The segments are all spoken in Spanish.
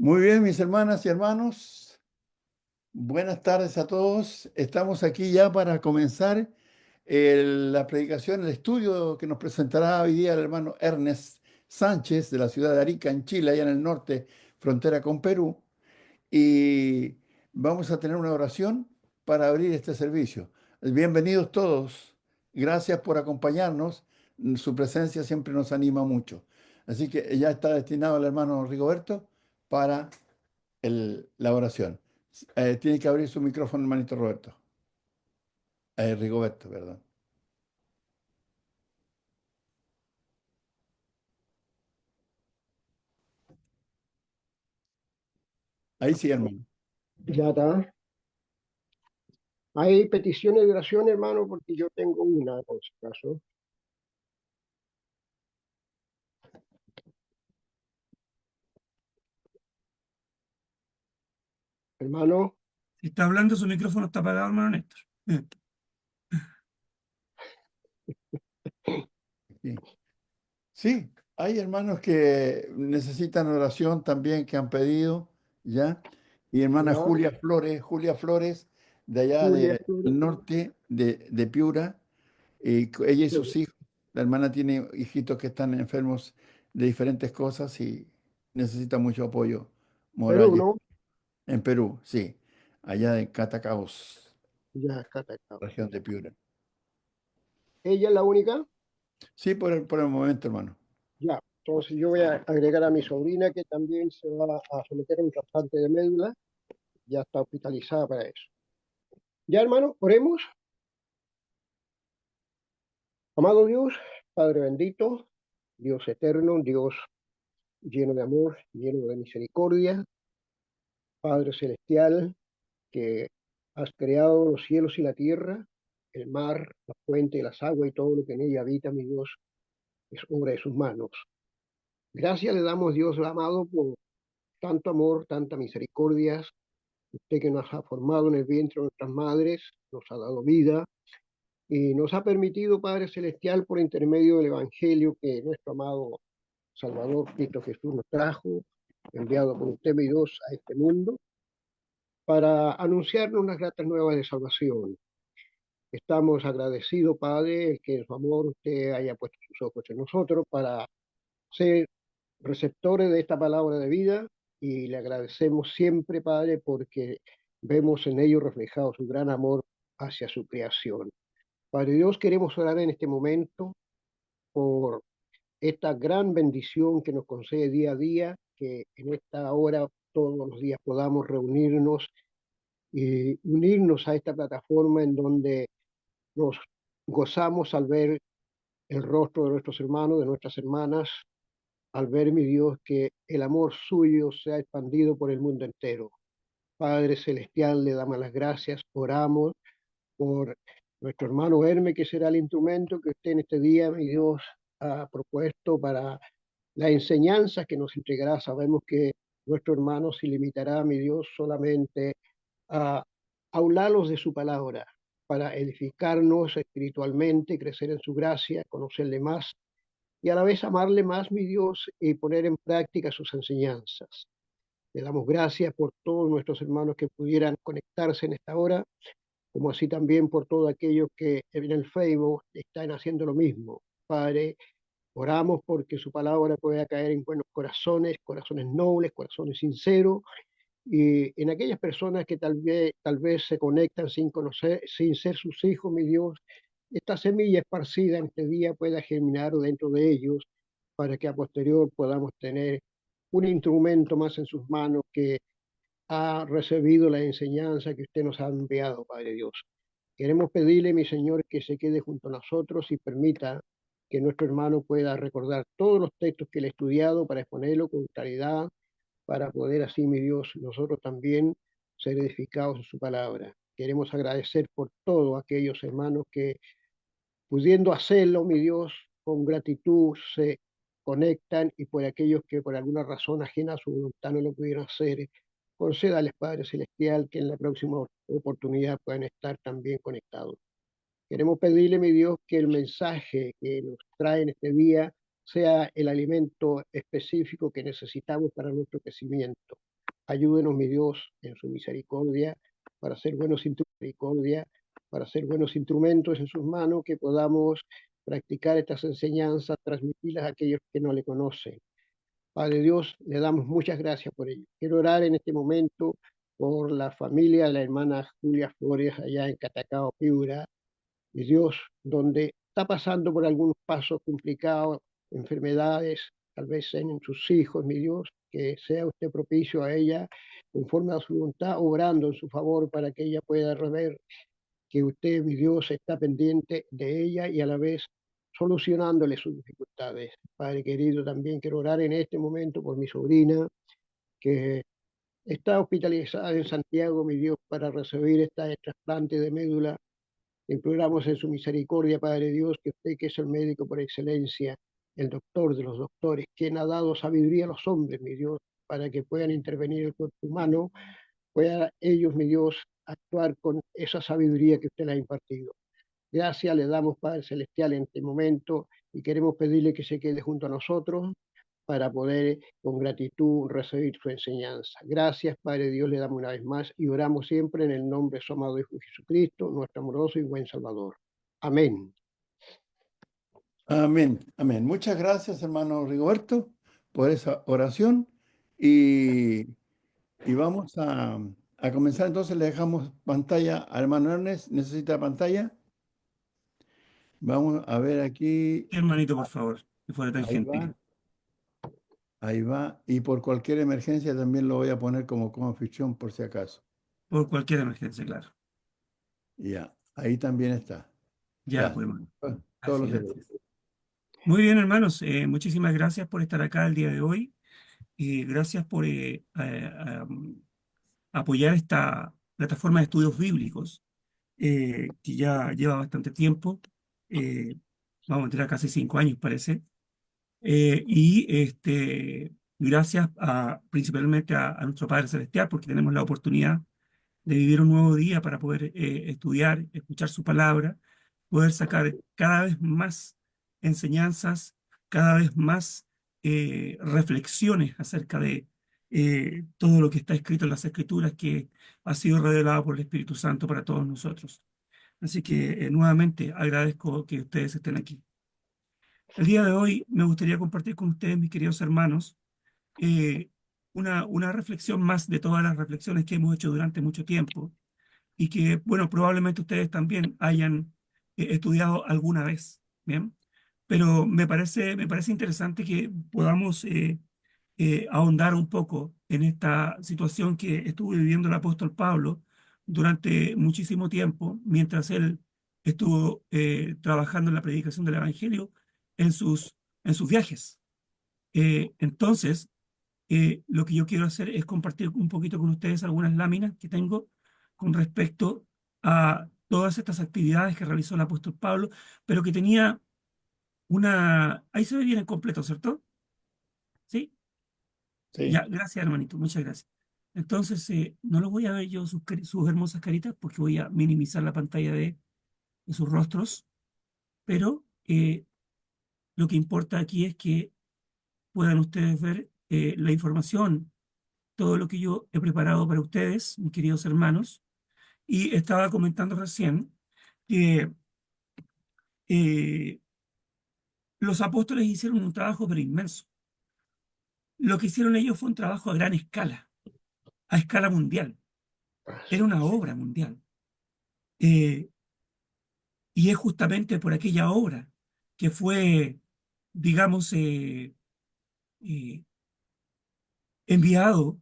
Muy bien, mis hermanas y hermanos, buenas tardes a todos. Estamos aquí ya para comenzar la predicación, el estudio que nos presentará hoy día el hermano Ernest Sánchez de la ciudad de Arica, en Chile, allá en el norte, frontera con Perú. Y vamos a tener una oración para abrir este servicio. Bienvenidos todos. Gracias por acompañarnos. Su presencia siempre nos anima mucho. Así que ya está destinado el hermano Rigoberto para la oración. Tiene que abrir su micrófono, hermanito Roberto. Rigoberto, perdón. Ahí sí, hermano. Ya está. Hay peticiones de oración, hermano, porque yo tengo una, por si acaso. Hermano, Si está hablando, su micrófono está apagado, hermano Néstor. Sí. Sí, hay hermanos que necesitan oración también, que han pedido, ¿ya? Y hermana ya, Julia Flores, de allá Julia, del norte de Piura, y ella y sus hijos. La hermana tiene hijitos que están enfermos de diferentes cosas y necesita mucho apoyo moral Perú, ¿no? en Perú, sí, allá en Catacaos, Ya, Catacao. región de Piura. ¿Ella es la única? Sí, por el momento, hermano. Ya. Entonces yo voy a agregar a mi sobrina que también se va a someter a un trasplante de médula. Ya está hospitalizada para eso. Ya, hermano, oremos. Amado Dios, Padre bendito, Dios eterno, Dios lleno de amor, lleno de misericordia, Padre celestial, que has creado los cielos y la tierra, el mar, la fuente, las aguas y todo lo que en ella habita, mi Dios, es obra de sus manos. Gracias le damos, Dios amado, por tanto amor, tanta misericordia, usted que nos ha formado en el vientre de nuestras madres, nos ha dado vida y nos ha permitido, Padre Celestial, por intermedio del Evangelio que nuestro amado Salvador Cristo Jesús nos trajo, enviado por usted, mi Dios, a este mundo, para anunciarnos unas gratas nuevas de salvación. Estamos agradecidos, Padre, que en su amor usted haya puesto sus ojos en nosotros para ser receptores de esta palabra de vida y le agradecemos siempre, Padre, porque vemos en ello reflejado su gran amor hacia su creación. Padre Dios, queremos orar en este momento por esta gran bendición que nos concede día a día, que en esta hora todos los días podamos reunirnos y unirnos a esta plataforma en donde nos gozamos al ver el rostro de nuestros hermanos, de nuestras hermanas, al ver, mi Dios, que el amor suyo se ha expandido por el mundo entero. Padre Celestial, le damos las gracias, oramos por nuestro hermano Herme, que será el instrumento que usted en este día, mi Dios, ha propuesto para la enseñanza que nos entregará. Sabemos que nuestro hermano se limitará, mi Dios, solamente a hablarlos de su palabra, para edificarnos espiritualmente, crecer en su gracia, conocerle más y a la vez amarle más, mi Dios, y poner en práctica sus enseñanzas. Le damos gracias por todos nuestros hermanos que pudieran conectarse en esta hora, como así también por todos aquellos que en el Facebook están haciendo lo mismo. Padre, oramos porque su palabra pueda caer en buenos corazones, corazones nobles, corazones sinceros, y en aquellas personas que tal vez se conectan sin conocer, sin ser sus hijos, mi Dios, esta semilla esparcida en este día pueda germinar dentro de ellos para que a posterior podamos tener un instrumento más en sus manos que ha recibido la enseñanza que usted nos ha enviado, Padre Dios. Queremos pedirle, mi Señor, que se quede junto a nosotros y permita que nuestro hermano pueda recordar todos los textos que él ha estudiado para exponerlo con claridad, para poder así, mi Dios, nosotros también ser edificados en su palabra. Queremos agradecer por todos aquellos hermanos que, pudiendo hacerlo, mi Dios, con gratitud se conectan y por aquellos que por alguna razón ajena a su voluntad no lo pudieron hacer, concédales, Padre Celestial, que en la próxima oportunidad puedan estar también conectados. Queremos pedirle, mi Dios, que el mensaje que nos trae en este día sea el alimento específico que necesitamos para nuestro crecimiento. Ayúdenos, mi Dios, en su misericordia, para ser buenos instrumentos en sus manos, que podamos practicar estas enseñanzas, transmitirlas a aquellos que no le conocen. Padre Dios, le damos muchas gracias por ello. Quiero orar en este momento por la familia de la hermana Julia Flores allá en Catacao, Piura, mi Dios, donde está pasando por algunos pasos complicados, enfermedades, tal vez en sus hijos, mi Dios, que sea usted propicio a ella, conforme a su voluntad, obrando en su favor para que ella pueda rever que usted, mi Dios, está pendiente de ella y a la vez solucionándole sus dificultades. Padre querido, también quiero orar en este momento por mi sobrina, que está hospitalizada en Santiago, mi Dios, para recibir este trasplante de médula. Imploramos en su misericordia, Padre Dios, que usted, que es el médico por excelencia, el doctor de los doctores, quien ha dado sabiduría a los hombres, mi Dios, para que puedan intervenir el cuerpo humano, puedan ellos, mi Dios, actuar con esa sabiduría que usted le ha impartido. Gracias le damos, Padre Celestial, en este momento y queremos pedirle que se quede junto a nosotros para poder con gratitud recibir su enseñanza. Gracias, Padre Dios, le damos una vez más y oramos siempre en el nombre de su amado Hijo Jesucristo, nuestro amoroso y buen Salvador. Amén. Amén, amén. Muchas gracias, hermano Rigoberto, por esa oración. Y, y vamos a comenzar. Entonces le dejamos pantalla al hermano Ernest. ¿Necesita pantalla? Vamos a ver aquí. Sí, hermanito, por favor, que fuera tan Ahí gentil. va, ahí va. Y por cualquier emergencia también lo voy a poner como anfitrión por si acaso. Por cualquier emergencia, claro. Ya, ahí también está. Ya, Ya, pues, hermano. todos Gracias, los derechos. gracias. Muy bien, hermanos. Muchísimas gracias por estar acá el día de hoy. Gracias por apoyar esta plataforma de estudios bíblicos que ya lleva bastante tiempo. eh, Vamos a tener casi 5 años, parece. Gracias principalmente a nuestro Padre Celestial, porque tenemos la oportunidad de vivir un nuevo día para poder estudiar, escuchar su palabra, poder sacar cada vez más enseñanzas, cada vez más reflexiones acerca de todo lo que está escrito en las Escrituras, que ha sido revelado por el Espíritu Santo para todos nosotros. Así que nuevamente agradezco que ustedes estén aquí. El día de hoy me gustaría compartir con ustedes, mis queridos hermanos, eh, una reflexión más de todas las reflexiones que hemos hecho durante mucho tiempo y que, bueno, probablemente ustedes también hayan estudiado alguna vez, ¿bien? Pero me parece interesante que podamos ahondar un poco en esta situación que estuvo viviendo el apóstol Pablo durante muchísimo tiempo, mientras él estuvo trabajando en la predicación del Evangelio en sus viajes. Entonces, lo que yo quiero hacer es compartir un poquito con ustedes algunas láminas que tengo con respecto a todas estas actividades que realizó el apóstol Pablo, pero que tenía una... Ahí se ve bien en completo, ¿cierto? ¿Sí? Sí, Ya, gracias, hermanito, muchas gracias. Entonces, no los voy a ver yo sus hermosas caritas porque voy a minimizar la pantalla de sus rostros, pero lo que importa aquí es que puedan ustedes ver la información, todo lo que yo he preparado para ustedes, mis queridos hermanos. Y estaba comentando recién que eh, los apóstoles hicieron un trabajo pero inmenso. Lo que hicieron ellos fue un trabajo a gran escala, a escala mundial. Era una obra mundial. Eh, y es justamente por aquella obra que fue, digamos, eh, enviado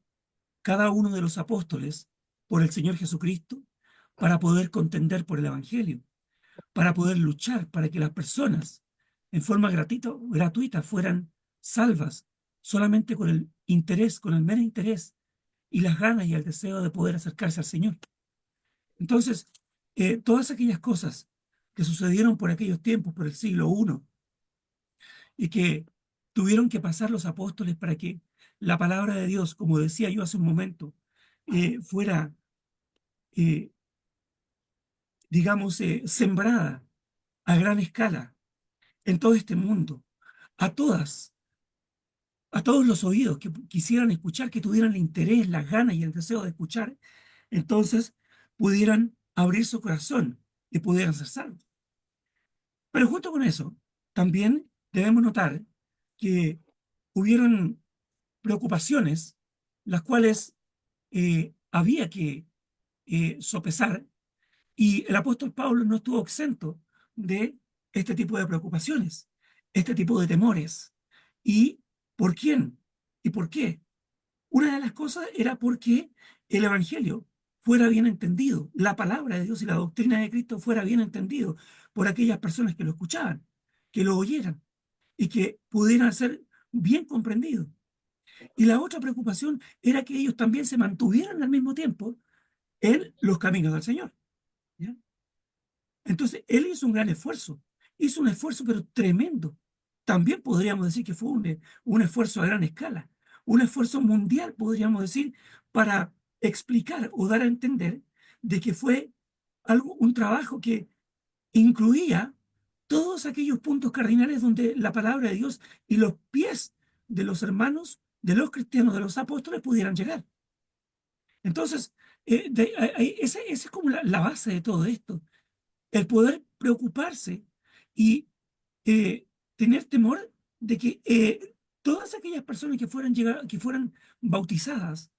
cada uno de los apóstoles por el Señor Jesucristo para poder contender por el Evangelio, para poder luchar para que las personas en forma gratuita fueran salvas solamente con el interés, con el mero interés y las ganas y el deseo de poder acercarse al Señor. Entonces, todas aquellas cosas que sucedieron por aquellos tiempos, por el siglo I, y que tuvieron que pasar los apóstoles para que la palabra de Dios, como decía yo hace un momento, fuera, eh, digamos, sembrada a gran escala en todo este mundo, a todas a todos los oídos que quisieran escuchar, que tuvieran el interés, las ganas y el deseo de escuchar, entonces pudieran abrir su corazón y pudieran ser salvos. Pero junto con eso, también debemos notar que hubieron preocupaciones las cuales había que sopesar, y el apóstol Pablo no estuvo exento de este tipo de preocupaciones, este tipo de temores. ¿Y por quién? ¿Y por qué? Una de las cosas era porque el Evangelio fuera bien entendido, la palabra de Dios y la doctrina de Cristo fuera bien entendido por aquellas personas que lo escuchaban, que lo oyeran y que pudieran ser bien comprendidos. Y la otra preocupación era que ellos también se mantuvieran al mismo tiempo en los caminos del Señor. ¿Ya? Entonces, él hizo un esfuerzo pero tremendo. También podríamos decir que fue un esfuerzo a gran escala, un esfuerzo mundial, podríamos decir, para explicar o dar a entender de que fue un trabajo que incluía todos aquellos puntos cardinales donde la palabra de Dios y los pies de los hermanos, de los cristianos, de los apóstoles pudieran llegar. Entonces, esa es como la base de todo esto, el poder preocuparse y tener temor de que todas aquellas personas que fueran bautizadas,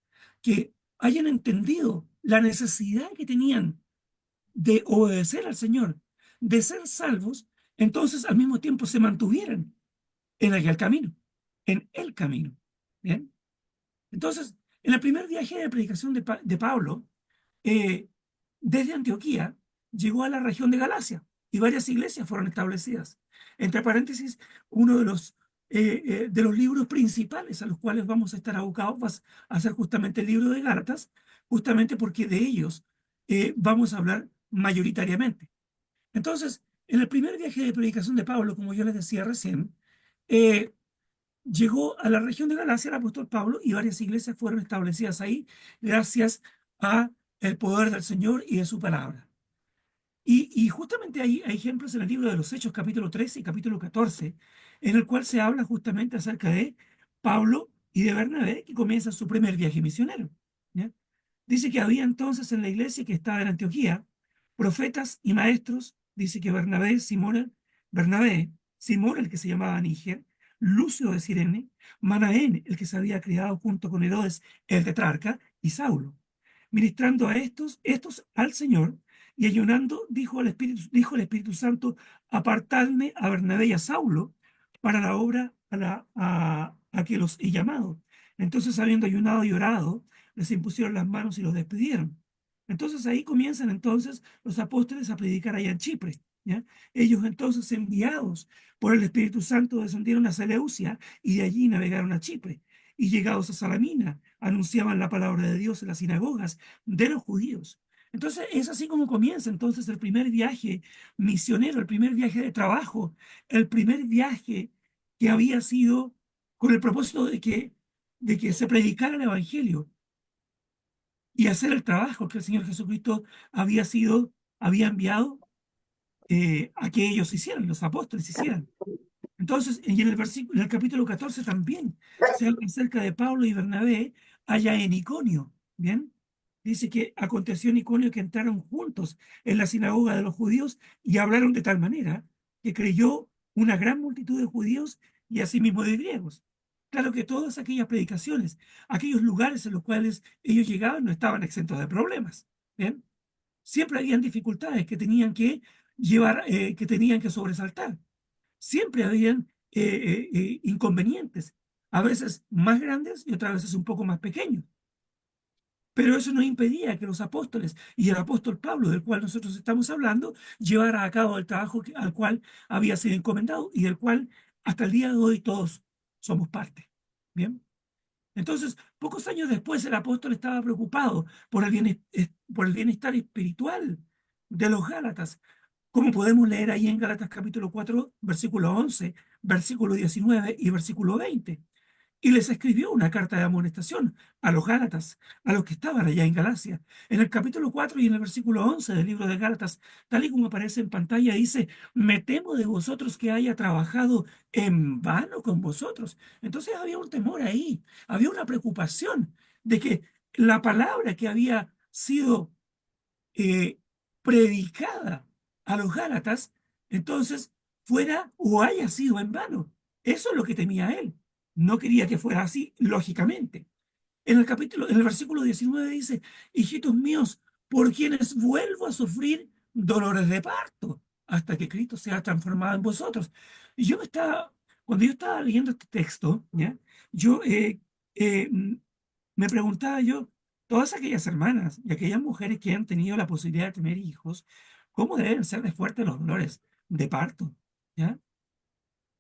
que hayan entendido la necesidad que tenían de obedecer al Señor, de ser salvos, entonces al mismo tiempo se mantuvieran en aquel camino, en el camino. ¿Bien? Entonces, en el primer viaje de predicación de Pablo, eh, desde Antioquía, llegó a la región de Galacia y varias iglesias fueron establecidas. Entre paréntesis, uno de los libros principales a los cuales vamos a estar abocados va a ser justamente el libro de Gálatas, justamente porque de ellos vamos a hablar mayoritariamente. Entonces, en el primer viaje de predicación de Pablo, como yo les decía recién, eh, llegó a la región de Galacia el apóstol Pablo y varias iglesias fueron establecidas ahí gracias a el poder del Señor y de su palabra. Y justamente hay ejemplos en el libro de los Hechos, capítulo 13 y capítulo 14, en el cual se habla justamente acerca de Pablo y de Bernabé, que comienzan su primer viaje misionero. ¿Ya? Dice que había entonces en la iglesia que estaba en Antioquía profetas y maestros. Dice que Bernabé, Simón, el que se llamaba Níger, Lucio de Cirene, Manaén, el que se había criado junto con Herodes el tetrarca, y Saulo. Ministrando a estos al Señor, y ayunando, dijo el Espíritu Santo: apartadme a Bernabé y a Saulo para la obra a que los he llamado. Entonces, habiendo ayunado y orado, les impusieron las manos y los despidieron. Entonces ahí comienzan entonces los apóstoles a predicar allá en Chipre. ¿Ya? Ellos entonces, enviados por el Espíritu Santo, descendieron a Seleucia y de allí navegaron a Chipre. Y llegados a Salamina, anunciaban la palabra de Dios en las sinagogas de los judíos. Entonces es así como comienza entonces el primer viaje misionero, el primer viaje de trabajo, el primer viaje que había sido con el propósito de que se predicara el Evangelio y hacer el trabajo que el Señor Jesucristo había enviado a que ellos hicieran, los apóstoles hicieran. Entonces, y en el capítulo 14 también se habla acerca de Pablo y Bernabé allá en Iconio. ¿Bien? Dice que aconteció en Iconio que entraron juntos en la sinagoga de los judíos y hablaron de tal manera que creyó una gran multitud de judíos y asimismo de griegos. Claro que todas aquellas predicaciones, aquellos lugares en los cuales ellos llegaban, no estaban exentos de problemas. ¿Bien? Siempre habían dificultades que tenían que que tenían que sobresaltar. Siempre habían inconvenientes, a veces más grandes y otras veces un poco más pequeños. Pero eso no impedía que los apóstoles y el apóstol Pablo, del cual nosotros estamos hablando, llevara a cabo el trabajo al cual había sido encomendado y del cual hasta el día de hoy todos somos parte. Bien. Entonces, pocos años después, el apóstol estaba preocupado por el bienestar espiritual de los Gálatas, como podemos leer ahí en Gálatas capítulo 4, versículo 11, versículo 19 y versículo 20. y les escribió una carta de amonestación a los Gálatas, a los que estaban allá en Galacia. En el capítulo 4 y en el versículo 11 del libro de Gálatas, tal y como aparece en pantalla, dice: me temo de vosotros que haya trabajado en vano con vosotros. Entonces había un temor ahí, había una preocupación de que la palabra que había sido eh, predicada a los Gálatas, entonces fuera o haya sido en vano. Eso es lo que temía él. No quería que fuera así, lógicamente. En el versículo 19 dice: hijitos míos, por quienes vuelvo a sufrir dolores de parto, hasta que Cristo sea transformado en vosotros. Y cuando yo estaba leyendo este texto, ¿ya? Yo eh, me preguntaba yo, todas aquellas hermanas y aquellas mujeres que han tenido la posibilidad de tener hijos, ¿cómo deben ser de fuertes los dolores de parto? ¿Ya?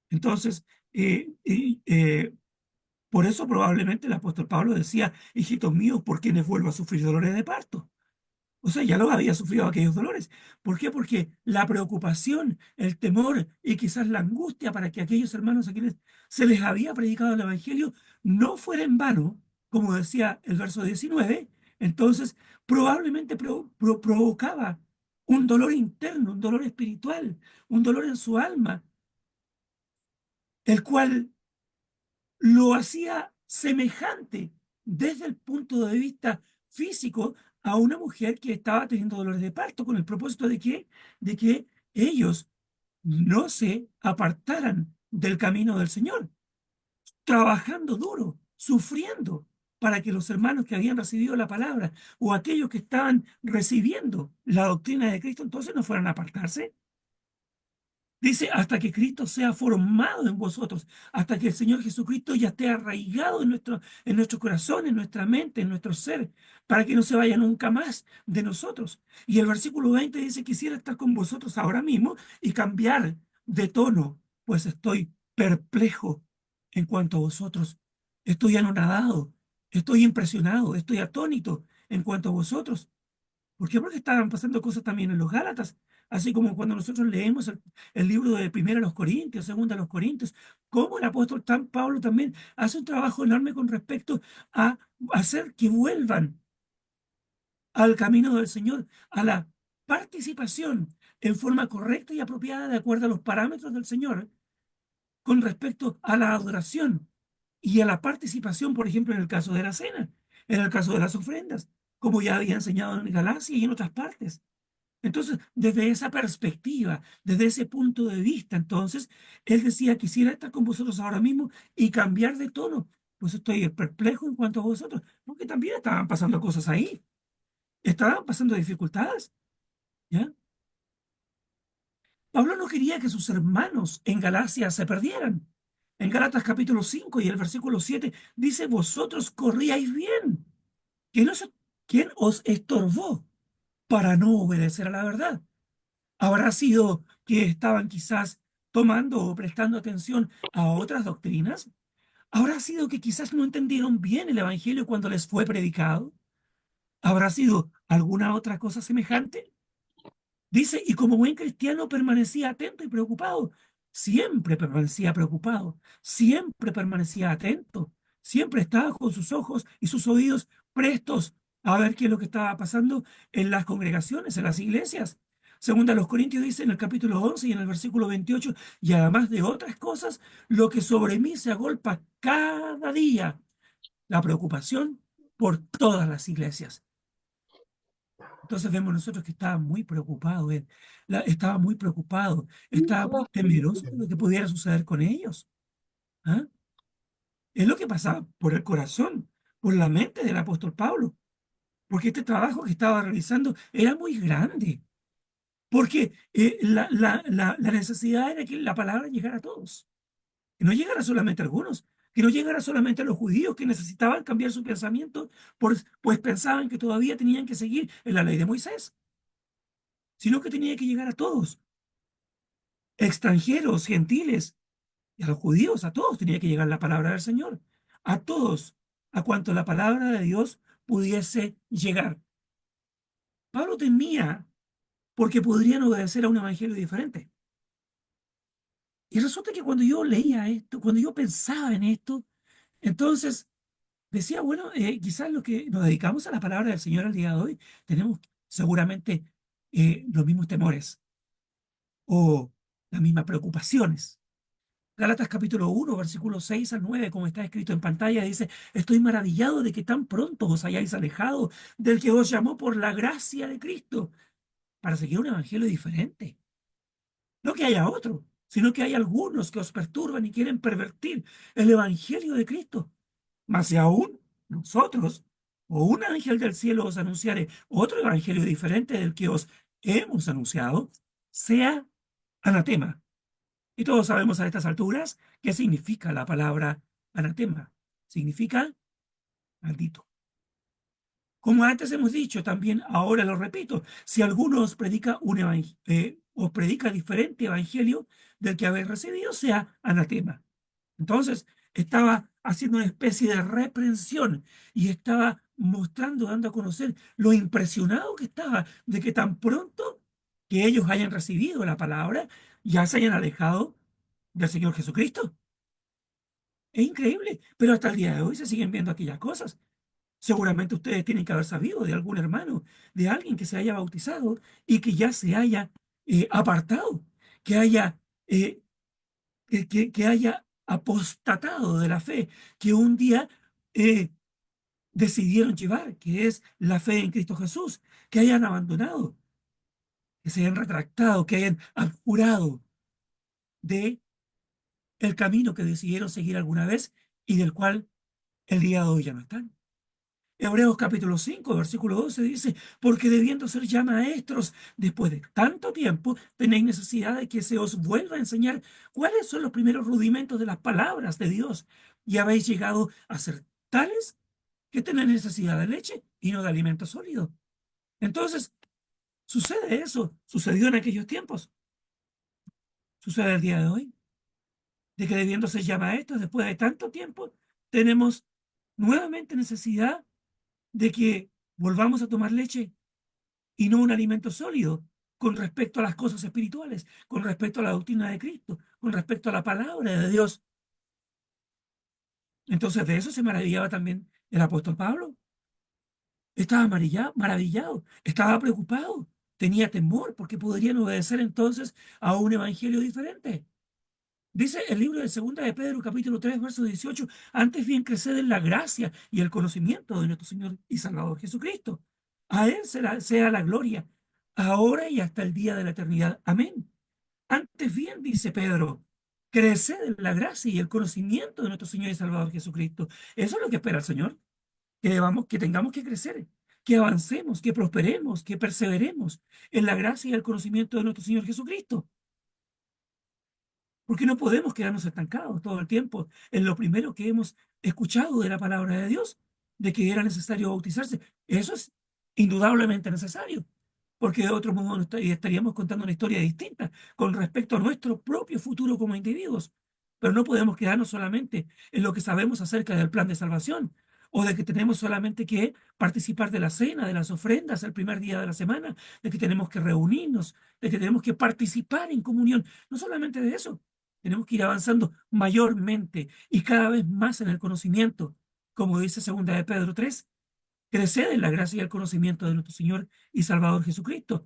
Entonces, eh, y, eh, por eso probablemente el apóstol Pablo decía: hijitos míos, ¿por quienes vuelvo a sufrir dolores de parto? O sea, ya lo había sufrido aquellos dolores. ¿Por qué? Porque la preocupación, el temor y quizás la angustia para que aquellos hermanos a quienes se les había predicado el Evangelio no fuera en vano, como decía el verso 19, entonces probablemente provocaba un dolor interno, un dolor espiritual, un dolor en su alma, el cual lo hacía semejante desde el punto de vista físico a una mujer que estaba teniendo dolores de parto, con el propósito de que ellos no se apartaran del camino del Señor, trabajando duro, sufriendo, para que los hermanos que habían recibido la palabra o aquellos que estaban recibiendo la doctrina de Cristo entonces no fueran a apartarse. Dice: hasta que Cristo sea formado en vosotros, hasta que el Señor Jesucristo ya esté arraigado en nuestro corazón, en nuestra mente, en nuestro ser, para que no se vaya nunca más de nosotros. Y el versículo 20 dice: quisiera estar con vosotros ahora mismo y cambiar de tono, pues estoy perplejo en cuanto a vosotros. Estoy anonadado, estoy impresionado, estoy atónito en cuanto a vosotros. ¿Por qué? Porque estaban pasando cosas también en los Gálatas, así como cuando nosotros leemos el libro de Primera a los Corintios, Segunda a los Corintios, como el apóstol Pablo también hace un trabajo enorme con respecto a hacer que vuelvan al camino del Señor, a la participación en forma correcta y apropiada de acuerdo a los parámetros del Señor con respecto a la adoración y a la participación, por ejemplo, en el caso de la cena, en el caso de las ofrendas, como ya había enseñado en Galacia y en otras partes. Entonces, desde esa perspectiva, desde ese punto de vista, entonces, él decía: quisiera estar con vosotros ahora mismo y cambiar de tono. Pues estoy perplejo en cuanto a vosotros, porque también estaban pasando cosas ahí, estaban pasando dificultades, ¿ya? Pablo no quería que sus hermanos en Galacia se perdieran. En Gálatas capítulo 5 y el versículo 7 dice: vosotros corríais bien. ¿Quién os, quién os estorbó para no obedecer a la verdad? ¿Habrá sido que estaban quizás tomando o prestando atención a otras doctrinas? ¿Habrá sido que quizás no entendieron bien el Evangelio cuando les fue predicado? ¿Habrá sido alguna otra cosa semejante? Dice: y como buen cristiano permanecía atento y preocupado. Siempre permanecía preocupado, siempre permanecía atento, siempre estaba con sus ojos y sus oídos prestos a ver qué es lo que estaba pasando en las congregaciones, en las iglesias. Según a los Corintios dice en el capítulo 11 y en el versículo 28: y además de otras cosas, lo que sobre mí se agolpa cada día, la preocupación por todas las iglesias. Entonces vemos nosotros que estaba muy preocupado él, estaba muy preocupado, estaba muy temeroso de lo que pudiera suceder con ellos. ¿Ah? Es lo que pasaba por el corazón, por la mente del apóstol Pablo, porque este trabajo que estaba realizando era muy grande, porque la necesidad era que la palabra llegara a todos, que no llegara solamente a algunos, que no llegara solamente a los judíos que necesitaban cambiar su pensamiento, pues pensaban que todavía tenían que seguir en la ley de Moisés, sino que tenía que llegar a todos, extranjeros, gentiles, y a los judíos, a todos tenía que llegar la palabra del Señor, a todos, a cuanto la palabra de Dios pudiese llegar. Pablo temía porque podrían obedecer a un evangelio diferente. Y resulta que cuando yo leía esto, cuando yo pensaba en esto, Entonces, decía, bueno, quizás lo que nos dedicamos a la palabra del Señor al día de hoy, tenemos seguramente los mismos temores o las mismas preocupaciones. Gálatas capítulo 1, versículos 6 al 9, como está escrito en pantalla, dice, estoy maravillado de que tan pronto os hayáis alejado del que os llamó por la gracia de Cristo para seguir un evangelio diferente. No que haya otro, sino que hay algunos que os perturban y quieren pervertir el evangelio de Cristo. Mas si aún nosotros o un ángel del cielo os anunciare otro evangelio diferente del que os hemos anunciado, sea anatema. Y todos sabemos a estas alturas qué significa la palabra anatema. Significa maldito. Como antes hemos dicho, también ahora lo repito, si alguno os predica os predica diferente evangelio del que habéis recibido, sea anatema. Entonces, estaba haciendo una especie de reprensión y estaba mostrando, dando a conocer lo impresionado que estaba de que tan pronto que ellos hayan recibido la palabra, ya se hayan alejado del Señor Jesucristo. Es increíble, pero hasta el día de hoy se siguen viendo aquellas cosas. Seguramente ustedes tienen que haber sabido de algún hermano, de alguien que se haya bautizado y que ya se haya apartado, que haya, que haya apostatado de la fe, que un día eh, decidieron llevar, que es la fe en Cristo Jesús, que hayan abandonado, que se hayan retractado, que hayan abjurado de el camino que decidieron seguir alguna vez y del cual el día de hoy ya no están. Hebreos capítulo 5, versículo 12 dice, porque debiendo ser ya maestros, después de tanto tiempo, tenéis necesidad de que se os vuelva a enseñar cuáles son los primeros rudimentos de las palabras de Dios. Y habéis llegado a ser tales que tenéis necesidad de leche y no de alimento sólido. Entonces, sucede eso, sucedió en aquellos tiempos, sucede el día de hoy, de que debiendo ser ya maestros, después de tanto tiempo, tenemos nuevamente necesidad de que volvamos a tomar leche y no un alimento sólido con respecto a las cosas espirituales, con respecto a la doctrina de Cristo, con respecto a la palabra de Dios. Entonces de eso se maravillaba también el apóstol Pablo. Estaba maravillado, estaba preocupado, tenía temor porque podrían obedecer entonces a un evangelio diferente. Dice el libro de Segunda de Pedro, capítulo 3, verso 18, antes bien creced en la gracia y el conocimiento de nuestro Señor y Salvador Jesucristo. A Él sea la gloria, ahora y hasta el día de la eternidad. Amén. Antes bien, dice Pedro, creced en la gracia y el conocimiento de nuestro Señor y Salvador Jesucristo. Eso es lo que espera el Señor, que tengamos que crecer, que avancemos, que prosperemos, que perseveremos en la gracia y el conocimiento de nuestro Señor Jesucristo. Porque no podemos quedarnos estancados todo el tiempo en lo primero que hemos escuchado de la palabra de Dios, de que era necesario bautizarse. Eso es indudablemente necesario, porque de otro modo estaríamos contando una historia distinta con respecto a nuestro propio futuro como individuos. Pero no podemos quedarnos solamente en lo que sabemos acerca del plan de salvación, o de que tenemos solamente que participar de la cena, de las ofrendas el primer día de la semana, de que tenemos que reunirnos, de que tenemos que participar en comunión. No solamente de eso, tenemos que ir avanzando mayormente y cada vez más en el conocimiento, como dice segunda de Pedro 3, crecer en la gracia y el conocimiento de nuestro Señor y Salvador Jesucristo,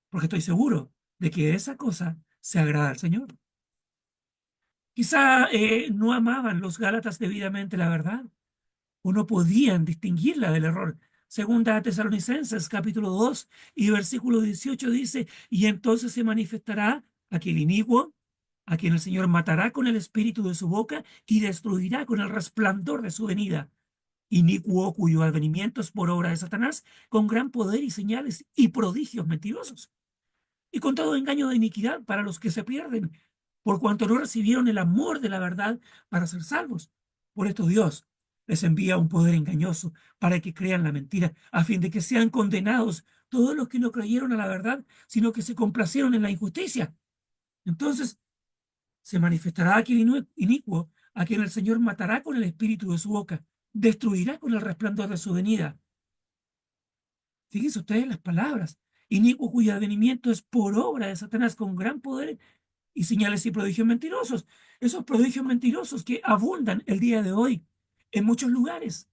porque estoy seguro de que esa cosa se agrada al Señor. Quizá no amaban los Gálatas debidamente la verdad, o no podían distinguirla del error. Segunda a Tesalonicenses, capítulo 2 y versículo 18 dice, y entonces se manifestará aquel inicuo, a quien el Señor matará con el espíritu de su boca y destruirá con el resplandor de su venida. Inicuo cuyo advenimiento es por obra de Satanás, con gran poder y señales y prodigios mentirosos, y con todo engaño de iniquidad para los que se pierden, por cuanto no recibieron el amor de la verdad para ser salvos. Por esto Dios les envía un poder engañoso para que crean la mentira, a fin de que sean condenados todos los que no creyeron a la verdad, sino que se complacieron en la injusticia. Entonces se manifestará aquel inicuo, a quien el Señor matará con el espíritu de su boca, destruirá con el resplandor de su venida. Fíjense ustedes las palabras. Inicuo cuyo advenimiento es por obra de Satanás con gran poder y señales y prodigios mentirosos. Esos prodigios mentirosos que abundan el día de hoy en muchos lugares,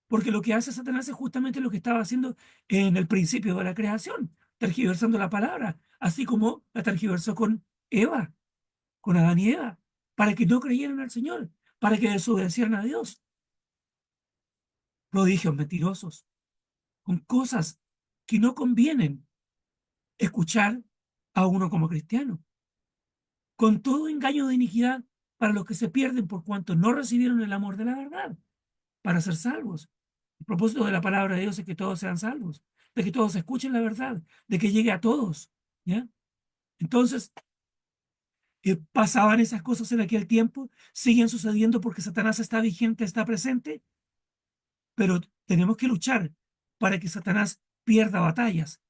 porque lo que hace Satanás es justamente lo que estaba haciendo en el principio de la creación, tergiversando la palabra, así como la tergiversó con Eva, con Adán y Eva, para que no creyeran al Señor, para que desobedecieran a Dios. Prodigios mentirosos, con cosas que no convienen escuchar a uno como cristiano, con todo engaño de iniquidad para los que se pierden por cuanto no recibieron el amor de la verdad para ser salvos. El propósito de la palabra de Dios es que todos sean salvos, de que todos escuchen la verdad, de que llegue a todos, ¿ya? Entonces, pasaban esas cosas en aquel tiempo, siguen sucediendo porque Satanás está vigente, está presente, pero tenemos que luchar para que Satanás pierda batallas.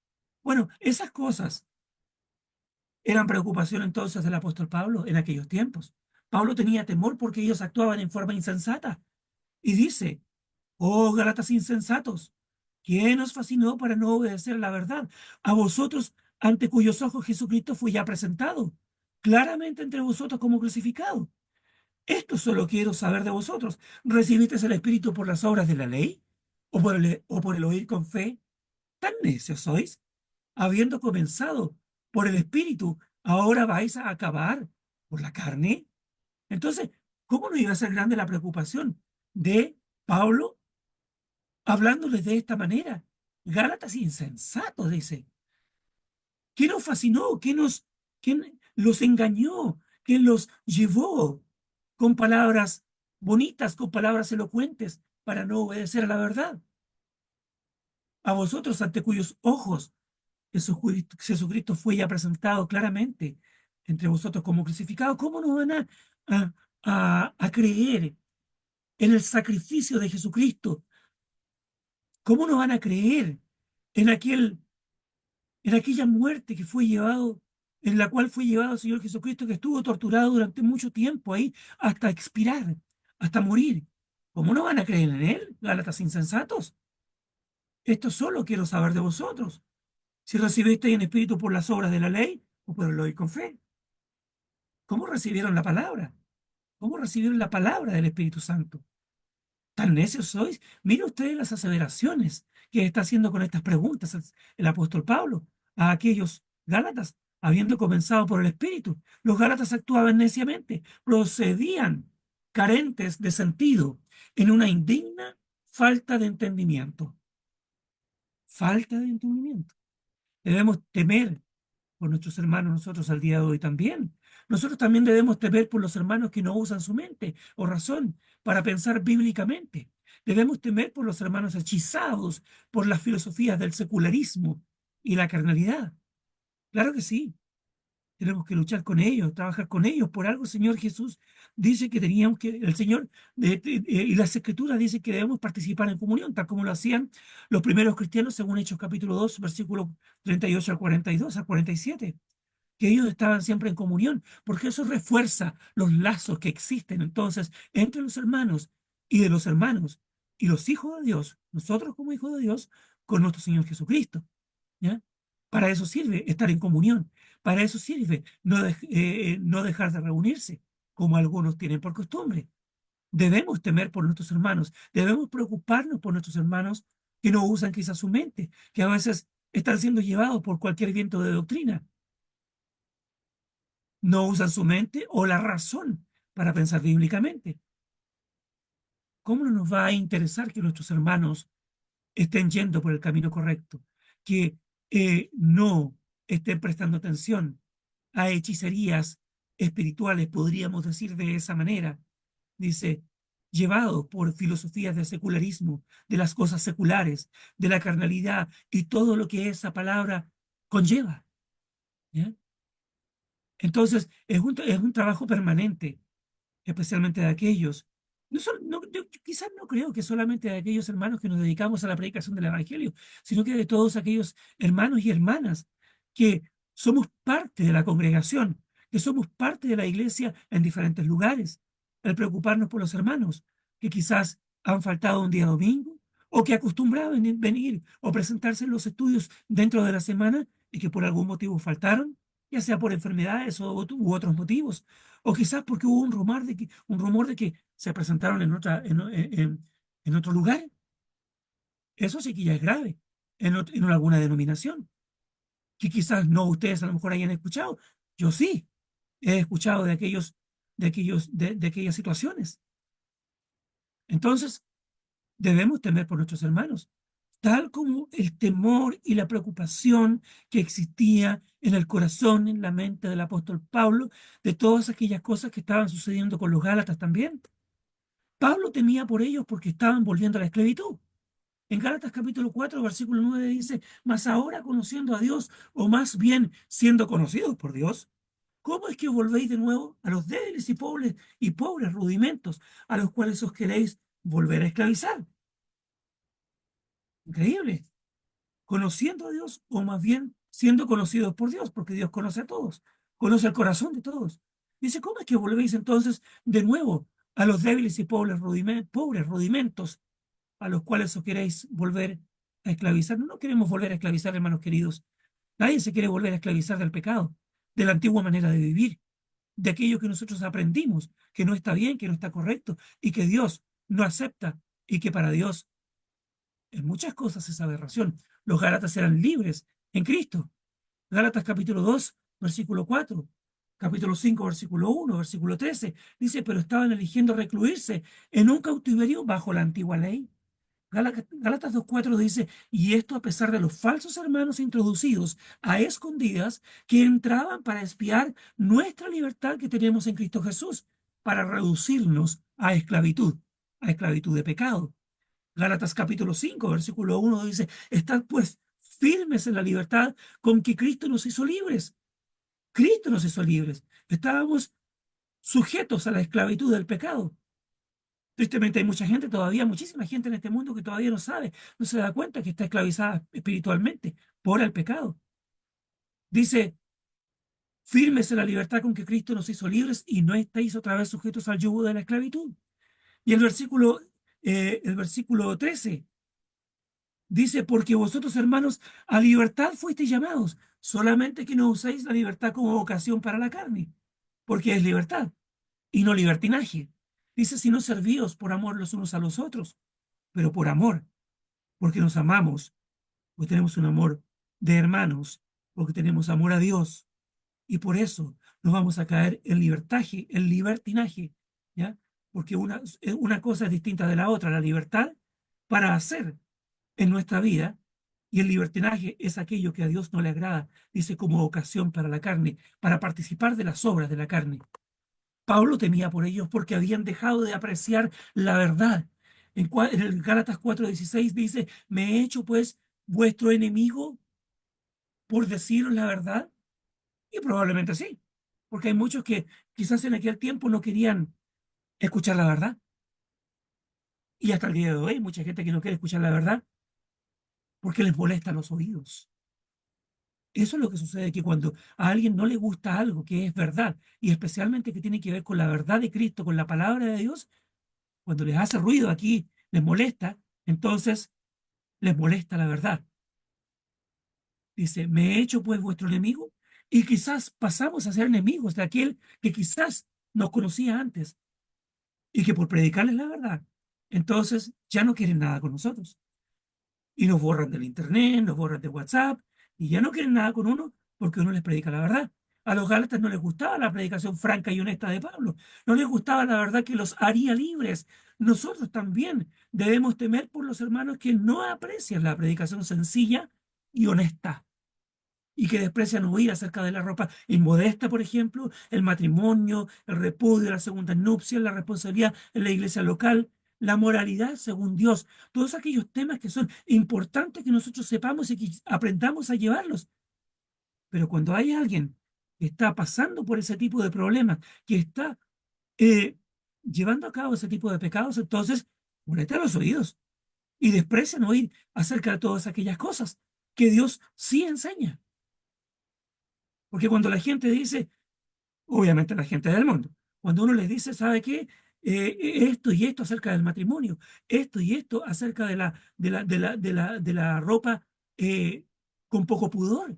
Bueno, esas cosas eran preocupación entonces del apóstol Pablo en aquellos tiempos. Pablo tenía temor porque ellos actuaban en forma insensata y dice, oh Gálatas insensatos, ¿quién os fascinó para no obedecer la verdad? A vosotros, ante cuyos ojos Jesucristo fue ya presentado, claramente entre vosotros como crucificado. Esto solo quiero saber de vosotros. ¿Recibisteis el Espíritu por las obras de la ley? O por el oír con fe? ¿Tan necios sois? Habiendo comenzado por el Espíritu, ¿ahora vais a acabar por la carne? Entonces, ¿cómo no iba a ser grande la preocupación de Pablo hablándoles de esta manera? Gálatas insensatos, dice. ¿Quién nos fascinó? ¿Quién los engañó? ¿Quién los llevó con palabras bonitas, con palabras elocuentes para no obedecer a la verdad? A vosotros ante cuyos ojos Jesucristo fue ya presentado claramente entre vosotros como crucificado, ¿cómo no van a, a creer en el sacrificio de Jesucristo? ¿Cómo no van a creer en en aquella muerte que fue llevado, en la cual fue llevado el Señor Jesucristo, que estuvo torturado durante mucho tiempo ahí, hasta expirar, hasta morir? ¿Cómo no van a creer en él, Gálatas insensatos? Esto solo quiero saber de vosotros, si recibisteis en espíritu por las obras de la ley o por el oír con fe. ¿Cómo recibieron la palabra? ¿Cómo recibieron la palabra del Espíritu Santo? ¿Tan necios sois? Mire ustedes las aseveraciones que está haciendo con estas preguntas el apóstol Pablo a aquellos Gálatas, habiendo comenzado por el Espíritu. Los Gálatas actuaban neciamente, procedían carentes de sentido, en una indigna falta de entendimiento. Falta de entendimiento. Debemos temer por nuestros hermanos nosotros al día de hoy también. Nosotros también debemos temer por los hermanos que no usan su mente o razón para pensar bíblicamente. Debemos temer por los hermanos hechizados por las filosofías del secularismo y la carnalidad. Claro que sí. Tenemos que luchar con ellos, trabajar con ellos. Por algo el Señor Jesús dice que teníamos que, el Señor y las Escrituras dicen que debemos participar en comunión, tal como lo hacían los primeros cristianos, según Hechos capítulo 2, versículos 38 al 42, al 47, que ellos estaban siempre en comunión, porque eso refuerza los lazos que existen entonces entre los hermanos y de los hermanos y los hijos de Dios, nosotros como hijos de Dios, con nuestro Señor Jesucristo. ¿Ya? Para eso sirve estar en comunión. Para eso sirve no dejar de reunirse, como algunos tienen por costumbre. Debemos temer por nuestros hermanos. Debemos preocuparnos por nuestros hermanos que no usan quizás su mente, que a veces están siendo llevados por cualquier viento de doctrina. No usan su mente o la razón para pensar bíblicamente. ¿Cómo no nos va a interesar que nuestros hermanos estén yendo por el camino correcto, que no estén prestando atención a hechicerías espirituales, podríamos decir de esa manera? Dice, llevados por filosofías del secularismo, de las cosas seculares, de la carnalidad y todo lo que esa palabra conlleva. ¿Ya? Entonces, es un trabajo permanente, especialmente de aquellos. Yo quizás no creo que solamente de aquellos hermanos que nos dedicamos a la predicación del Evangelio, sino que de todos aquellos hermanos y hermanas que somos parte de la congregación, que somos parte de la iglesia en diferentes lugares. El preocuparnos por los hermanos que quizás han faltado un día domingo o que acostumbraban venir o presentarse en los estudios dentro de la semana y que por algún motivo faltaron. ya sea por enfermedades u otros motivos, o quizás porque hubo un rumor de que se presentaron en otro lugar. Eso sí que ya es grave, en alguna denominación, que quizás no ustedes a lo mejor hayan escuchado. Yo sí he escuchado de aquellas situaciones. Entonces, debemos temer por nuestros hermanos, tal como el temor y la preocupación que existía en el corazón, en la mente del apóstol Pablo, de todas aquellas cosas que estaban sucediendo con los Gálatas también. Pablo temía por ellos porque estaban volviendo a la esclavitud. En Gálatas capítulo 4, versículo 9 dice, mas ahora conociendo a Dios, o más bien siendo conocidos por Dios, ¿cómo es que volvéis de nuevo a los débiles y pobres rudimentos a los cuales os queréis volver a esclavizar? Increíble. Conociendo a Dios, o más bien siendo conocidos por Dios, porque Dios conoce a todos, conoce el corazón de todos. Dice, ¿cómo es que volvéis entonces de nuevo a los débiles y pobres rudimentos a los cuales os queréis volver a esclavizar? No nos queremos volver a esclavizar, hermanos queridos. Nadie se quiere volver a esclavizar del pecado, de la antigua manera de vivir, de aquello que nosotros aprendimos, que no está bien, que no está correcto y que Dios no acepta y que para Dios en muchas cosas es aberración. Los Gálatas eran libres en Cristo. Gálatas capítulo 2, versículo 4, capítulo 5, versículo 1, versículo 13, dice, pero estaban eligiendo recluirse en un cautiverio bajo la antigua ley. Gálatas 2:4 dice, y esto a pesar de los falsos hermanos introducidos a escondidas que entraban para espiar nuestra libertad que tenemos en Cristo Jesús, para reducirnos a esclavitud de pecado. Gálatas capítulo 5, versículo 1 dice, estad pues firmes en la libertad con que Cristo nos hizo libres. Cristo nos hizo libres. Estábamos sujetos a la esclavitud del pecado. Tristemente hay mucha gente todavía, muchísima gente en este mundo que todavía no sabe, no se da cuenta que está esclavizada espiritualmente por el pecado. Dice, firmes en la libertad con que Cristo nos hizo libres y no estéis otra vez sujetos al yugo de la esclavitud. Y el versículo 13 dice, porque vosotros, hermanos, a libertad fuisteis llamados, solamente que no uséis la libertad como ocasión para la carne, porque es libertad y no libertinaje. Dice, si no servíos por amor los unos a los otros, pero por amor, porque nos amamos, porque tenemos un amor de hermanos, porque tenemos amor a Dios, y por eso no vamos a caer en libertinaje, ¿ya? Porque una cosa es distinta de la otra, la libertad para hacer en nuestra vida, y el libertinaje es aquello que a Dios no le agrada, dice como ocasión para la carne, para participar de las obras de la carne. Pablo temía por ellos porque habían dejado de apreciar la verdad. En el Gálatas 4:16 dice, ¿me he hecho pues vuestro enemigo por deciros la verdad? Y probablemente sí, porque hay muchos que quizás en aquel tiempo no querían escuchar la verdad. Y hasta el día de hoy hay mucha gente que no quiere escuchar la verdad porque les molesta los oídos. Eso es lo que sucede, que cuando a alguien no le gusta algo que es verdad, y especialmente que tiene que ver con la verdad de Cristo, con la palabra de Dios, cuando les hace ruido aquí, les molesta, entonces les molesta la verdad. Dice, me he hecho pues vuestro enemigo, y quizás pasamos a ser enemigos de aquel que quizás nos conocía antes y que por predicarles la verdad, entonces ya no quieren nada con nosotros. Y nos borran del internet, nos borran de WhatsApp, y ya no quieren nada con uno porque uno les predica la verdad. A los Gálatas no les gustaba la predicación franca y honesta de Pablo, no les gustaba la verdad que los haría libres. Nosotros también debemos temer por los hermanos que no aprecian la predicación sencilla y honesta y que desprecian oír acerca de la ropa inmodesta, por ejemplo, el matrimonio, el repudio, las segundas nupcias, la responsabilidad en la iglesia local, la moralidad según Dios, todos aquellos temas que son importantes que nosotros sepamos y que aprendamos a llevarlos. Pero cuando hay alguien que está pasando por ese tipo de problemas, que está eh, llevando a cabo ese tipo de pecados, entonces molesta los oídos y desprecian oír acerca de todas aquellas cosas que Dios sí enseña. Porque cuando la gente dice, obviamente la gente del mundo, cuando uno les dice, ¿sabe qué? Esto y esto acerca del matrimonio, esto y esto acerca de la ropa con poco pudor,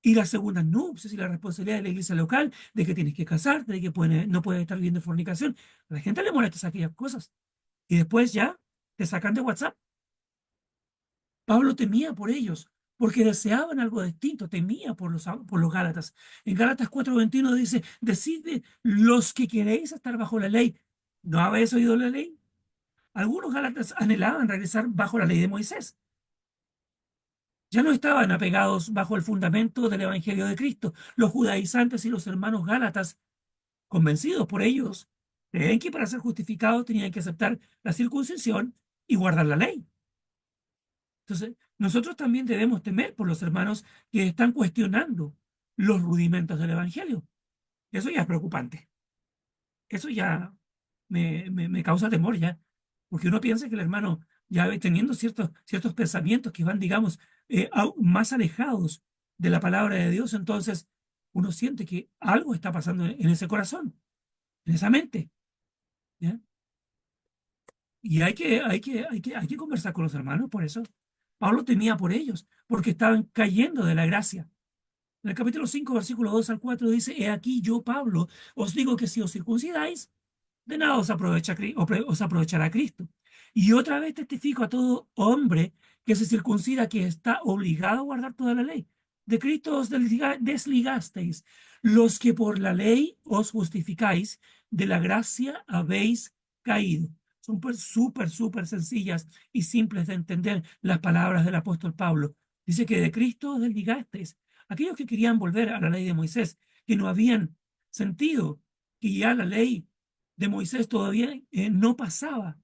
y las segundas nupcias y la responsabilidad de la iglesia local, de que tienes que casarte, de que no puedes estar viviendo fornicación. A la gente le molestan aquellas cosas. Y después ya te sacan de WhatsApp. Pablo temía por ellos, porque deseaban algo distinto, temía por los Gálatas. En Gálatas 4:21 dice, decide los que queréis estar bajo la ley. ¿No habéis oído la ley? Algunos Gálatas anhelaban regresar bajo la ley de Moisés. Ya no estaban apegados bajo el fundamento del Evangelio de Cristo. Los judaizantes y los hermanos Gálatas, convencidos por ellos, creen que para ser justificados tenían que aceptar la circuncisión y guardar la ley. Entonces, nosotros también debemos temer por los hermanos que están cuestionando los rudimentos del Evangelio. Eso ya es preocupante. Eso ya me causa temor ya, porque uno piensa que el hermano ya teniendo ciertos pensamientos que van, digamos, más alejados de la palabra de Dios, entonces uno siente que algo está pasando en ese corazón, en esa mente, ¿ya? Y hay que conversar con los hermanos por eso. Pablo temía por ellos, porque estaban cayendo de la gracia. En el capítulo 5, versículo 2 al 4 dice, he aquí yo, Pablo, os digo que si os circuncidáis, de nada os aprovechará Cristo. Y otra vez testifico a todo hombre que se circuncida que está obligado a guardar toda la ley. De Cristo os desligasteis, los que por la ley os justificáis, de la gracia habéis caído. Son pues súper sencillas y simples de entender las palabras del apóstol Pablo. Dice que de Cristo os desligasteis. Aquellos que querían volver a la ley de Moisés, que no habían sentido que ya la ley de Moisés todavía no pasaba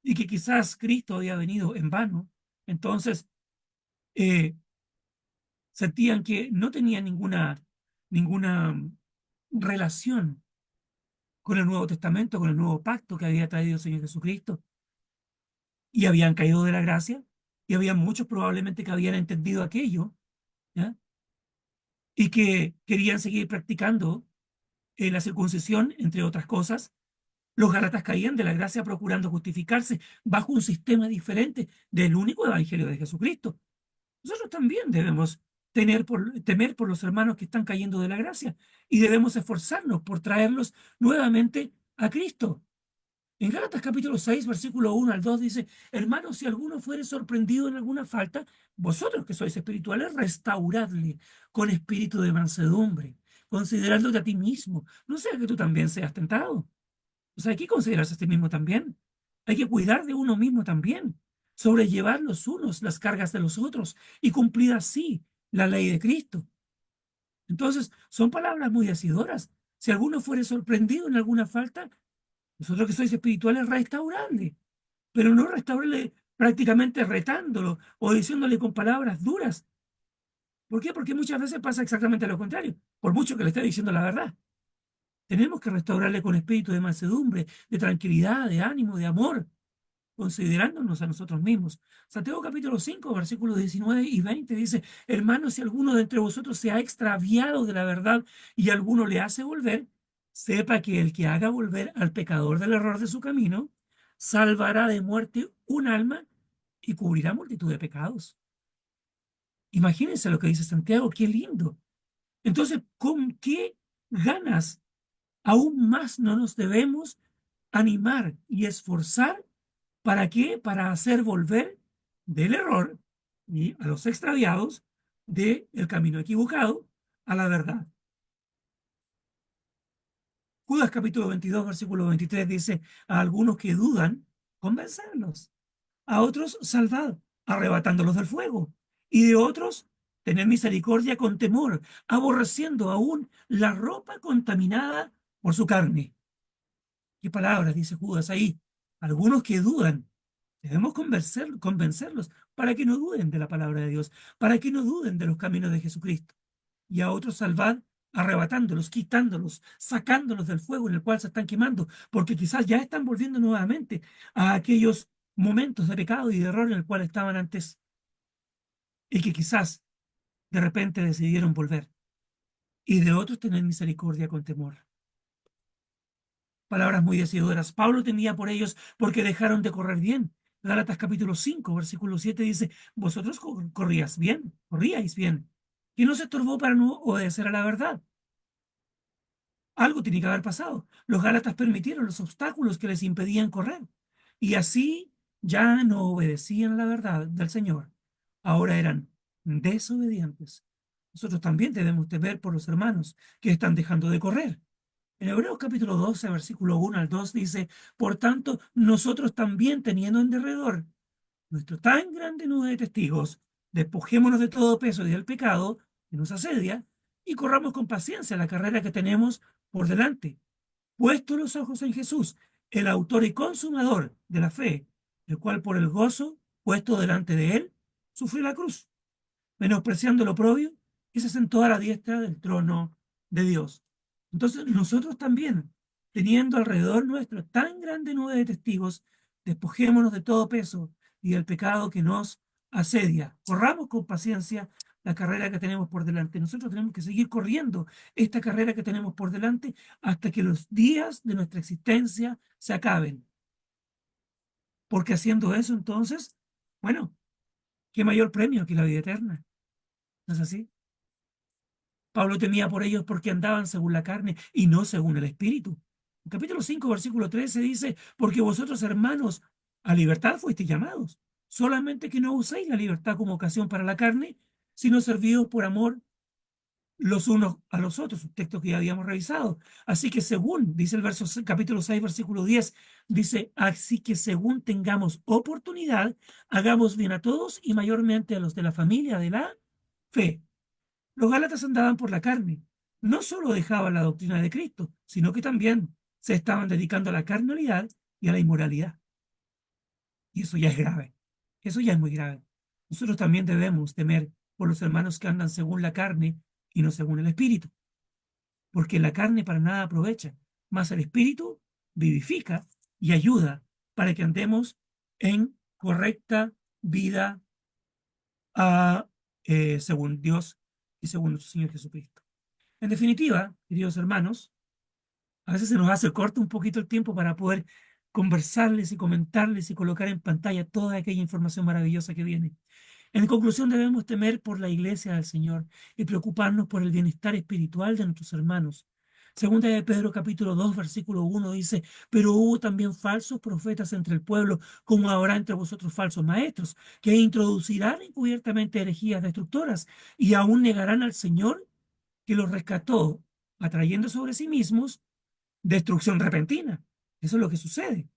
y que quizás Cristo había venido en vano, entonces eh, sentían que no tenía ninguna relación con el Nuevo Testamento, con el nuevo pacto que había traído el Señor Jesucristo, y habían caído de la gracia, y había muchos probablemente que habían entendido aquello, ¿ya? Y que querían seguir practicando la circuncisión, entre otras cosas. Los Gálatas caían de la gracia procurando justificarse bajo un sistema diferente del único evangelio de Jesucristo. Nosotros también debemos temer por los hermanos que están cayendo de la gracia y debemos esforzarnos por traerlos nuevamente a Cristo. En Gálatas capítulo 6, versículo 1 al 2 dice, hermanos, si alguno fuere sorprendido en alguna falta, vosotros que sois espirituales, restauradle con espíritu de mansedumbre, considerándote a ti mismo, no sea que tú también seas tentado. O sea, hay que considerarse a sí mismo también. Hay que cuidar de uno mismo también. Sobrellevar los unos las cargas de los otros y cumplir así la ley de Cristo. Entonces, son palabras muy decidoras. Si alguno fuere sorprendido en alguna falta, vosotros que sois espirituales, restauradle. Pero no restaurarle prácticamente retándolo o diciéndole con palabras duras. ¿Por qué? Porque muchas veces pasa exactamente lo contrario, por mucho que le esté diciendo la verdad. Tenemos que restaurarle con espíritu de mansedumbre, de tranquilidad, de ánimo, de amor, considerándonos a nosotros mismos. Santiago capítulo 5, versículos 19 y 20 dice, hermanos, si alguno de entre vosotros se ha extraviado de la verdad y alguno le hace volver, sepa que el que haga volver al pecador del error de su camino, salvará de muerte un alma y cubrirá multitud de pecados. Imagínense lo que dice Santiago, qué lindo. Entonces, ¿con qué ganas aún más no nos debemos animar y esforzar? ¿Para qué? Para hacer volver del error y a los extraviados del camino equivocado a la verdad. Judas capítulo 22, versículo 23 dice, a algunos que dudan, convencerlos, a otros salvad, arrebatándolos del fuego, y de otros tener misericordia con temor, aborreciendo aún la ropa contaminada por su carne. ¿Qué palabras dice Judas ahí? Algunos que dudan. Debemos convencerlos para que no duden de la palabra de Dios, para que no duden de los caminos de Jesucristo. Y a otros salvad arrebatándolos, quitándolos, sacándolos del fuego en el cual se están quemando, porque quizás ya están volviendo nuevamente a aquellos momentos de pecado y de error en el cual estaban antes y que quizás de repente decidieron volver. Y de otros tener misericordia con temor. Palabras muy decidoras. Pablo temía por ellos porque dejaron de correr bien. Gálatas capítulo 5, versículo 7 dice, vosotros corríais bien, que no se estorbó para no obedecer a la verdad. Algo tiene que haber pasado. Los Gálatas permitieron los obstáculos que les impedían correr. Y así ya no obedecían a la verdad del Señor. Ahora eran desobedientes. Nosotros también debemos temer por los hermanos que están dejando de correr. En Hebreos capítulo 12, versículo 1 al 2 dice, por tanto, nosotros también teniendo en derredor nuestro tan grande nube de testigos, despojémonos de todo peso y del pecado que nos asedia y corramos con paciencia la carrera que tenemos por delante, puesto los ojos en Jesús, el autor y consumador de la fe, el cual por el gozo puesto delante de él sufrió la cruz, menospreciando lo oprobio y se sentó a la diestra del trono de Dios. Entonces nosotros también, teniendo alrededor nuestro tan grande nube de testigos, despojémonos de todo peso y del pecado que nos asedia. Corramos con paciencia la carrera que tenemos por delante. Nosotros tenemos que seguir corriendo esta carrera que tenemos por delante hasta que los días de nuestra existencia se acaben. Porque haciendo eso, entonces, bueno, qué mayor premio que la vida eterna. ¿No es así? Pablo temía por ellos porque andaban según la carne y no según el Espíritu. En capítulo 5, versículo 13 dice, porque vosotros, hermanos, a libertad fuisteis llamados, solamente que no uséis la libertad como ocasión para la carne, sino servíos por amor los unos a los otros, un texto que ya habíamos revisado. Así que según, dice el capítulo 6, versículo 10, dice, así que según tengamos oportunidad, hagamos bien a todos y mayormente a los de la familia de la fe. Los gálatas andaban por la carne. No solo dejaban la doctrina de Cristo, sino que también se estaban dedicando a la carnalidad y a la inmoralidad. Y eso ya es grave. Eso ya es muy grave. Nosotros también debemos temer por los hermanos que andan según la carne y no según el Espíritu. Porque la carne para nada aprovecha, más el Espíritu vivifica y ayuda para que andemos en correcta vida según Dios y según nuestro Señor Jesucristo. En definitiva, queridos hermanos, a veces se nos hace corto un poquito el tiempo para poder conversarles y comentarles y colocar en pantalla toda aquella información maravillosa que viene. En conclusión, debemos temer por la iglesia del Señor y preocuparnos por el bienestar espiritual de nuestros hermanos. Segunda de Pedro capítulo 2, versículo 1 dice, pero hubo también falsos profetas entre el pueblo, como habrá entre vosotros falsos maestros, que introducirán encubiertamente herejías destructoras y aún negarán al Señor que los rescató, atrayendo sobre sí mismos destrucción repentina. Eso es lo que sucede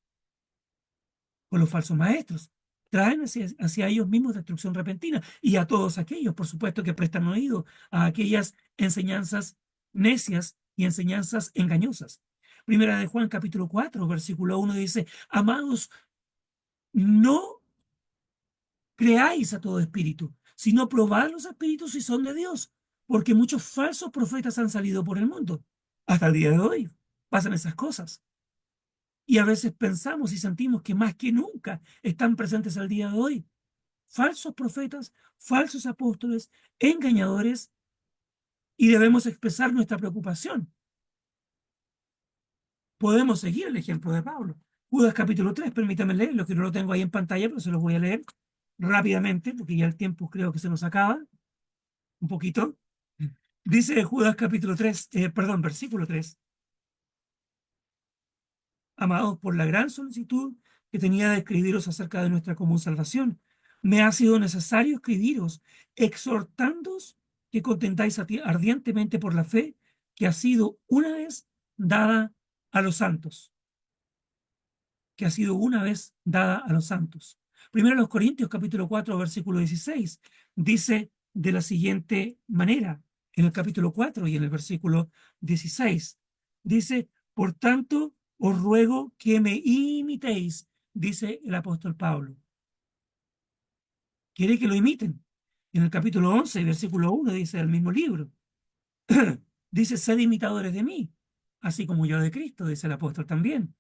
con los falsos maestros. Traen hacia ellos mismos destrucción repentina y a todos aquellos, por supuesto, que prestan oído a aquellas enseñanzas necias y enseñanzas engañosas. Primera de Juan, capítulo 4, versículo 1 dice, amados, no creáis a todo espíritu, sino probad los espíritus si son de Dios, porque muchos falsos profetas han salido por el mundo. Hasta el día de hoy pasan esas cosas. Y a veces pensamos y sentimos que más que nunca están presentes al día de hoy. Falsos profetas, falsos apóstoles, engañadores, y debemos expresar nuestra preocupación. Podemos seguir el ejemplo de Pablo. Judas capítulo 3, permítame leerlo, que no lo tengo ahí en pantalla, pero se los voy a leer rápidamente, porque ya el tiempo creo que se nos acaba un poquito. Dice Judas capítulo 3, perdón, versículo 3. Amados, por la gran solicitud que tenía de escribiros acerca de nuestra común salvación, me ha sido necesario escribiros, exhortándoos que contentáis ardientemente por la fe que ha sido una vez dada a los santos. Que ha sido una vez dada a los santos. Primero los Corintios, capítulo 4, versículo 16, dice de la siguiente manera, en el capítulo 4 y en el versículo 16, dice, por tanto, os ruego que me imitéis, dice el apóstol Pablo. Quiere que lo imiten. En el capítulo 11, versículo 1, dice el mismo libro. Dice, sed imitadores de mí, así como yo de Cristo, dice el apóstol también.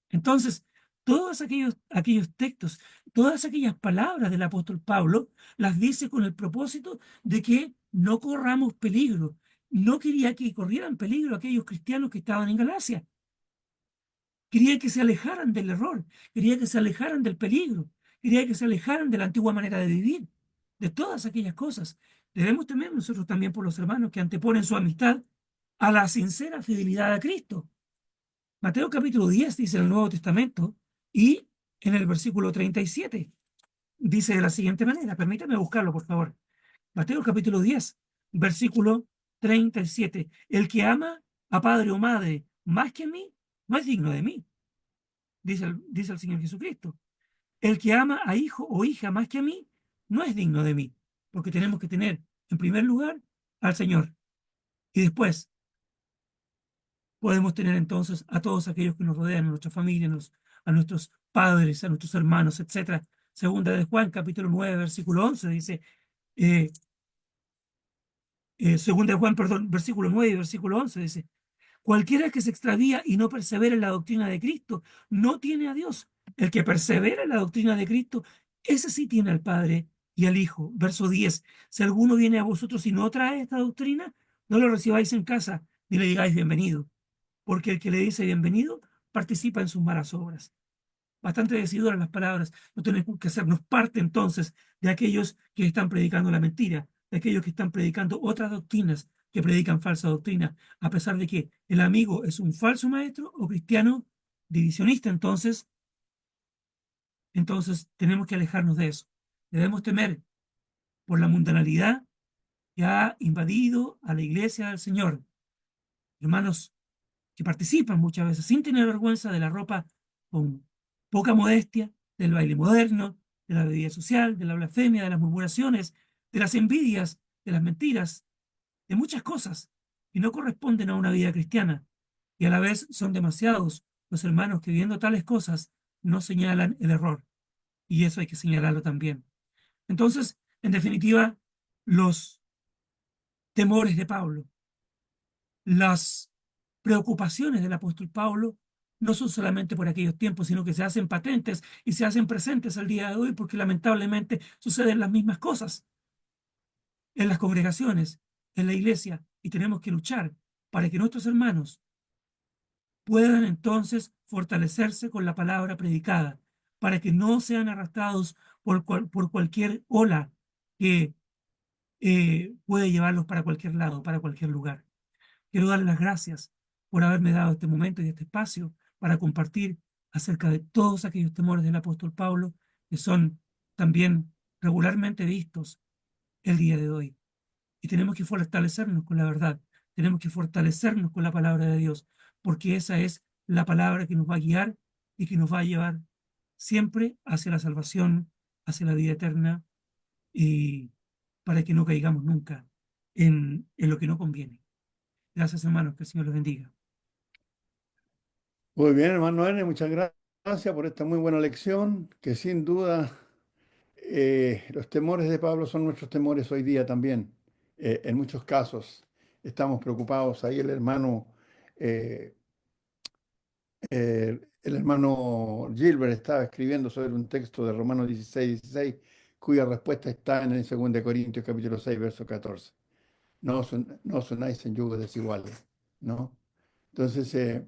Entonces, todos aquellos textos, todas aquellas palabras del apóstol Pablo, las dice con el propósito de que no corramos peligro. No quería que corrieran peligro aquellos cristianos que estaban en Galacia. Quería que se alejaran del error, quería que se alejaran del peligro, quería que se alejaran de la antigua manera de vivir, de todas aquellas cosas Debemos temer nosotros también por los hermanos que anteponen su amistad a la sincera fidelidad a Cristo. Mateo capítulo 10 dice en el Nuevo Testamento y en el versículo 37 dice de la siguiente manera, permítame buscarlo por favor. Mateo capítulo 10, versículo 37. El que ama a padre o madre más que a mí, no es digno de mí, dice el Señor Jesucristo. El que ama a hijo o hija más que a mí, no es digno de mí, porque tenemos que tener en primer lugar al Señor y después podemos tener entonces a todos aquellos que nos rodean, a nuestra familia, a nuestros padres, a nuestros hermanos, etcétera. Segunda de Juan, capítulo 9, versículo 11, dice, eh, segunda de Juan, perdón, versículo 9 y versículo 11, dice, cualquiera que se extravía y no persevera en la doctrina de Cristo, no tiene a Dios. El que persevera en la doctrina de Cristo, ese sí tiene al Padre y al Hijo. Verso 10, si alguno viene a vosotros y no trae esta doctrina, no lo recibáis en casa, ni le digáis bienvenido, porque el que le dice bienvenido participa en sus malas obras. Bastante decidoras las palabras. No tenemos que hacernos parte entonces de aquellos que están predicando la mentira, de aquellos que están predicando otras doctrinas, que predican falsa doctrina, a pesar de que el amigo es un falso maestro o cristiano divisionista. Entonces tenemos que alejarnos de eso. Debemos temer por la mundanalidad que ha invadido a la iglesia del Señor. Hermanos que participan muchas veces sin tener vergüenza de la ropa con poca modestia, del baile moderno, de la bebida social, de la blasfemia, de las murmuraciones, de las envidias, de las mentiras, de muchas cosas que no corresponden a una vida cristiana. Y a la vez son demasiados los hermanos que viendo tales cosas no señalan el error. Y eso hay que señalarlo también. Entonces, en definitiva, los temores de Pablo, las preocupaciones del apóstol Pablo no son solamente por aquellos tiempos, sino que se hacen patentes y se hacen presentes al día de hoy porque lamentablemente suceden las mismas cosas en las congregaciones, en la iglesia, y tenemos que luchar para que nuestros hermanos puedan entonces fortalecerse con la palabra predicada, para que no sean arrastrados por cualquier ola que puede llevarlos para cualquier lado, para cualquier lugar. Quiero darle las gracias por haberme dado este momento y este espacio para compartir acerca de todos aquellos temores del apóstol Pablo que son también regularmente vistos el día de hoy. Y tenemos que fortalecernos con la verdad, tenemos que fortalecernos con la palabra de Dios, porque esa es la palabra que nos va a guiar y que nos va a llevar siempre hacia la salvación, hacia la vida eterna y para que no caigamos nunca en lo que no conviene. Gracias, hermanos, que el Señor los bendiga. Muy bien, hermano Ernest, muchas gracias por esta muy buena lección, que sin duda los temores de Pablo son nuestros temores hoy día también. En muchos casos estamos preocupados. Ahí eh, el hermano Gilbert estaba escribiendo sobre un texto de Romanos 16, cuya respuesta está en el 2 Corintios capítulo 6, verso 14. No os unáis en yugos desiguales, ¿no? Entonces,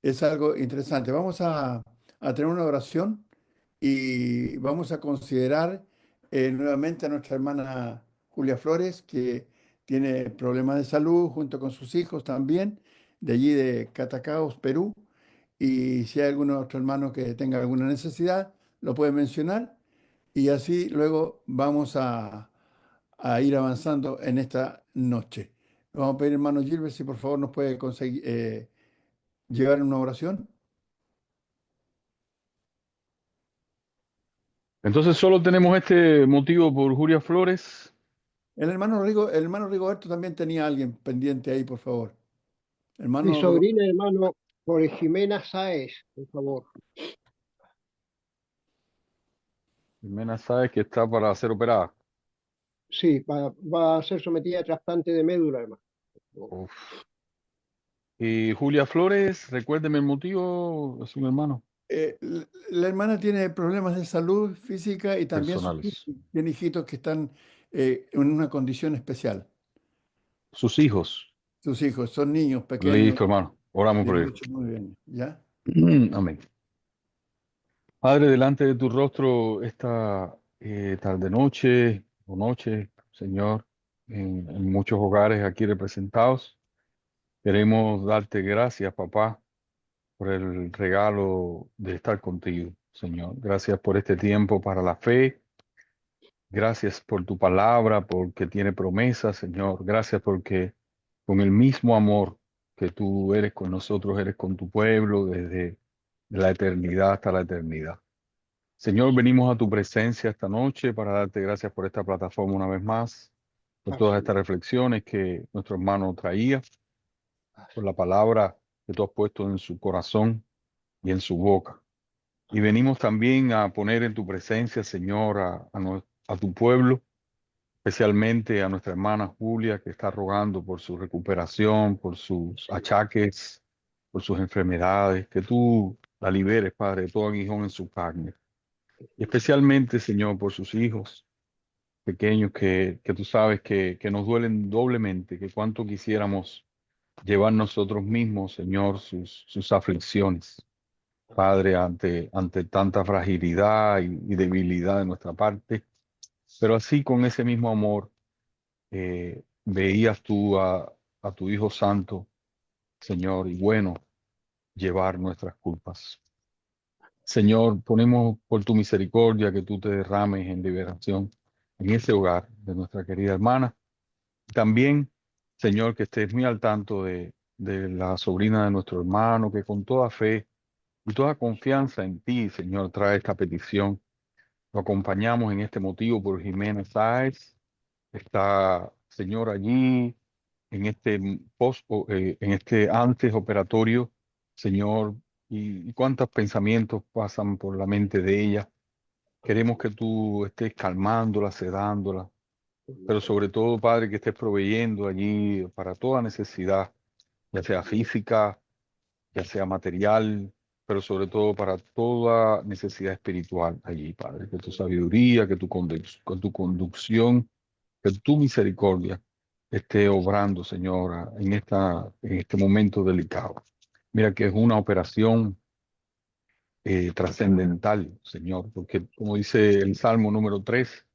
es algo interesante. Vamos a tener una oración y vamos a considerar nuevamente a nuestra hermana Julia Flores, que tiene problemas de salud junto con sus hijos también, de allí de Catacaos, Perú. Y si hay algún otro hermano que tenga alguna necesidad, lo puede mencionar. Y así luego vamos a ir avanzando en esta noche. Vamos a pedir, hermano Gilbert, si por favor nos puede conseguir, llevar una oración. Entonces solo tenemos este motivo por Julia Flores. El hermano Rigoberto también tenía a alguien pendiente ahí, por favor. Mi Hermano Rigoberto. sobrina, hermano, por Jimena Sáez, por favor. Jimena sabe que está para ser operada. Sí, va a ser sometida a trasplante de médula, hermano. Uf. Y Julia Flores, recuérdeme el motivo, es un hermano. La hermana tiene problemas de salud física y también Personales. tiene hijitos que están en una condición especial. Sus hijos. Sus hijos son niños pequeños Listo, hermano. Oramos de por él. 8 o 9 años. ¿Ya? Amén. Padre, delante de tu rostro esta tarde noche o noche, Señor, en muchos hogares aquí representados. Queremos darte gracias, papá, por el regalo de estar contigo, Señor. Gracias por este tiempo para la fe. Gracias por tu palabra, porque tiene promesas, Señor. Gracias porque con el mismo amor que tú eres con nosotros, eres con tu pueblo desde la eternidad hasta la eternidad. Señor, venimos a tu presencia esta noche para darte gracias por esta plataforma una vez más, por todas Así estas es, reflexiones que nuestro hermano traía, por así la palabra que tú has puesto en su corazón y en su boca. Y venimos también a poner en tu presencia, Señor, a tu pueblo, especialmente a nuestra hermana Julia, que está rogando por su recuperación, por sus sí, achaques, por sus enfermedades, que tú la liberes, Padre, de todo aguijón en su carne. Y especialmente, Señor, por sus hijos pequeños que tú sabes que nos duelen doblemente, que cuánto quisiéramos llevar nosotros mismos, Señor, sus aflicciones. Padre, ante tanta fragilidad y debilidad de nuestra parte, pero así con ese mismo amor veías tú a tu Hijo Santo, Señor, y bueno, llevar nuestras culpas. Señor, ponemos por tu misericordia que tú te derrames en liberación en ese hogar de nuestra querida hermana. También, Señor, que estés muy al tanto de la sobrina de nuestro hermano, que con toda fe y toda confianza en ti, Señor, trae esta petición. Lo acompañamos en este motivo por Jimena Sáez. Está, Señor, allí en este en este antes operatorio, Señor, y cuántos pensamientos pasan por la mente de ella. Queremos que tú estés calmándola, sedándola, pero sobre todo, Padre, que estés proveyendo allí para toda necesidad, ya sea física, ya sea material, pero sobre todo para toda necesidad espiritual allí, Padre. Que tu sabiduría, con tu conducción, que tu misericordia esté obrando, Señora, en este momento delicado. Mira que es una operación trascendental, Señor, porque como dice el Salmo número 3,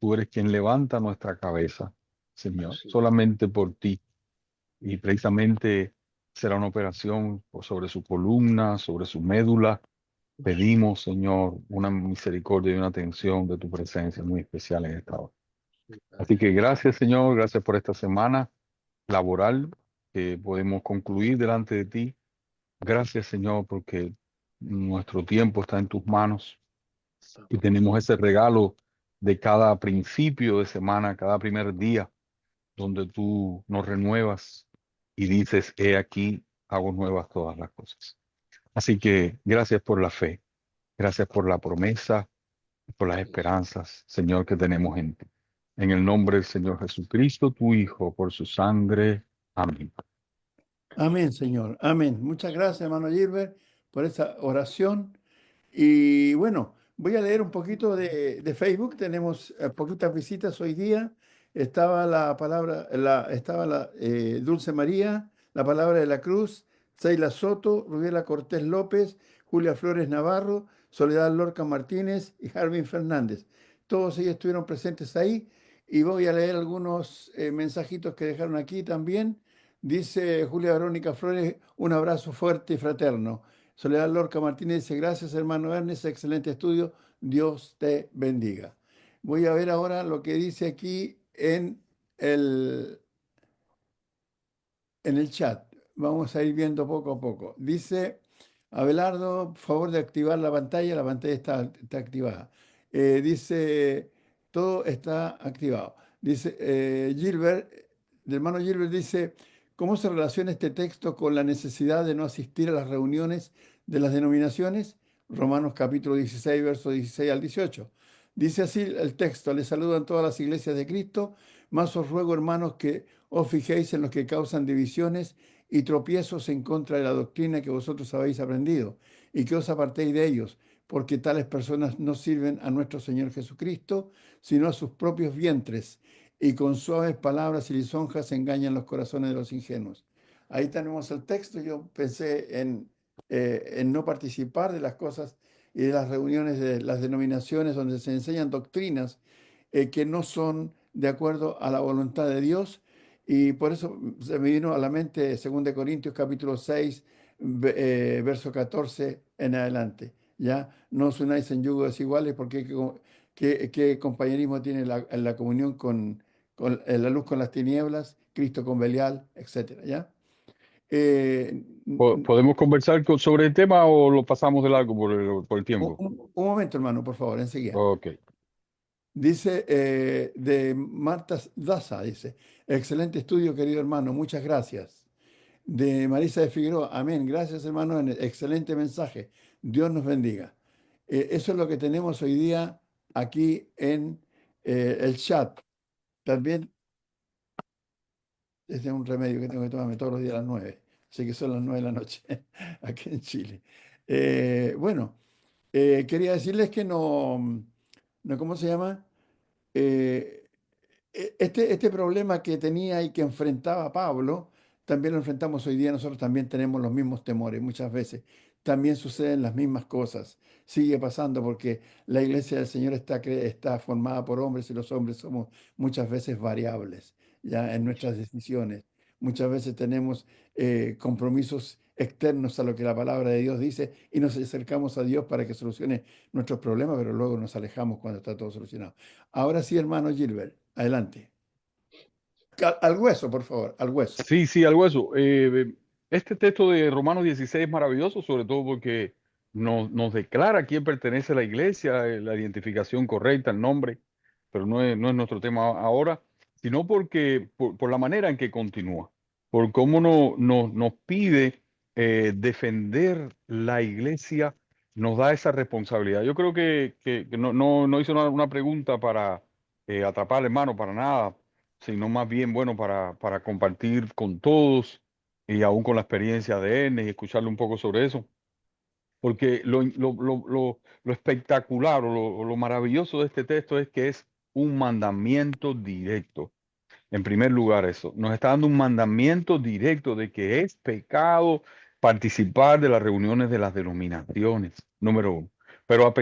tú eres quien levanta nuestra cabeza, Señor, así es, solamente por ti. Y precisamente será una operación sobre su columna, sobre su médula. Pedimos, Señor, una misericordia y una atención de tu presencia muy especial en esta hora. sí, Así Padre. que gracias, Señor, gracias por esta semana laboral que podemos concluir delante de ti. Gracias, Señor, porque nuestro tiempo está en tus manos y tenemos ese regalo de cada principio de semana, cada primer día, donde tú nos renuevas y dices, he aquí, hago nuevas todas las cosas. Así que gracias por la fe, gracias por la promesa y por las Así es. esperanzas, Señor, que tenemos en ti. En el nombre del Señor Jesucristo, tu Hijo, por su sangre. Amén. Amén, Señor. Amén. Muchas gracias, hermano Gilbert, por esta oración. Y bueno, voy a leer un poquito de Facebook. Tenemos poquitas visitas hoy día. Estaba la palabra, estaba la Dulce María, la palabra de la cruz, Seila Soto, Rubiela Cortés López, Julia Flores Navarro, Soledad Lorca Martínez y Jarvin Fernández. Todos ellos estuvieron presentes ahí y voy a leer algunos mensajitos que dejaron aquí también. Dice Julia Verónica Flores, un abrazo fuerte y fraterno. Soledad Lorca Martínez dice, gracias hermano Ernest, excelente estudio, Dios te bendiga. Voy a ver ahora lo que dice aquí el, en el chat. Vamos a ir viendo poco a poco. Dice Abelardo, por favor de activar la pantalla está activada. Dice, todo está activado. Dice Gilbert, el hermano Gilbert dice, ¿cómo se relaciona este texto con la necesidad de no asistir a las reuniones de las denominaciones? Romanos capítulo 16, versos 16 al 18. Dice así el texto, les saludan todas las iglesias de Cristo, más os ruego hermanos que os fijéis en los que causan divisiones y tropiezos en contra de la doctrina que vosotros habéis aprendido, y que os apartéis de ellos, porque tales personas no sirven a nuestro Señor Jesucristo, sino a sus propios vientres, y con suaves palabras y lisonjas engañan los corazones de los ingenuos. Ahí tenemos el texto. Yo pensé en no participar de las cosas y de las reuniones de las denominaciones donde se enseñan doctrinas que no son de acuerdo a la voluntad de Dios. Y por eso se me vino a la mente 2 Corintios capítulo 6, verso 14 en adelante. ¿Ya? No os unáis en yugo desiguales porque ¿qué compañerismo tiene la comunión con la luz con las tinieblas, Cristo con Belial, etcétera? ¿Ya? Eh, ¿Podemos conversar sobre el tema o lo pasamos de largo por el un, tiempo? un momento, hermano, por favor, enseguida. Ok. Dice de Marta Daza, dice, excelente estudio, querido hermano, muchas gracias. De Marisa de Figueroa, amén, gracias hermano, excelente mensaje, Dios nos bendiga. Eso es lo que tenemos hoy día aquí en el chat. También este es un remedio que tengo que tomarme todos los días a las 9, así que son las 9 de la noche aquí en Chile. Bueno, quería decirles que no, ¿cómo se llama? Eh, este problema que tenía y que enfrentaba Pablo, también lo enfrentamos hoy día. Nosotros también tenemos los mismos temores muchas veces. También suceden las mismas cosas. Sigue pasando porque la iglesia del Señor está formada por hombres y los hombres somos muchas veces variables ya en nuestras decisiones. Muchas veces tenemos compromisos externos a lo que la palabra de Dios dice y nos acercamos a Dios para que solucione nuestros problemas, pero luego nos alejamos cuando está todo solucionado. Ahora sí, hermano Gilbert, adelante. Al hueso, por favor, al hueso. Sí, sí, algo eso. Este texto de Romanos 16 es maravilloso, sobre todo porque nos declara a quién pertenece la iglesia, la identificación correcta, el nombre, pero no es nuestro tema ahora, sino porque por la manera en que continúa, por cómo nos pide defender la iglesia, nos da esa responsabilidad. Yo creo que no hizo una pregunta para atrapar al hermano, para nada, sino más bien, bueno, para compartir con todos y aún con la experiencia de él y escucharle un poco sobre eso. Porque lo espectacular o lo maravilloso de este texto es que es un mandamiento directo. En primer lugar, eso nos está dando un mandamiento directo de que es pecado participar de las reuniones de las denominaciones, número uno. Pero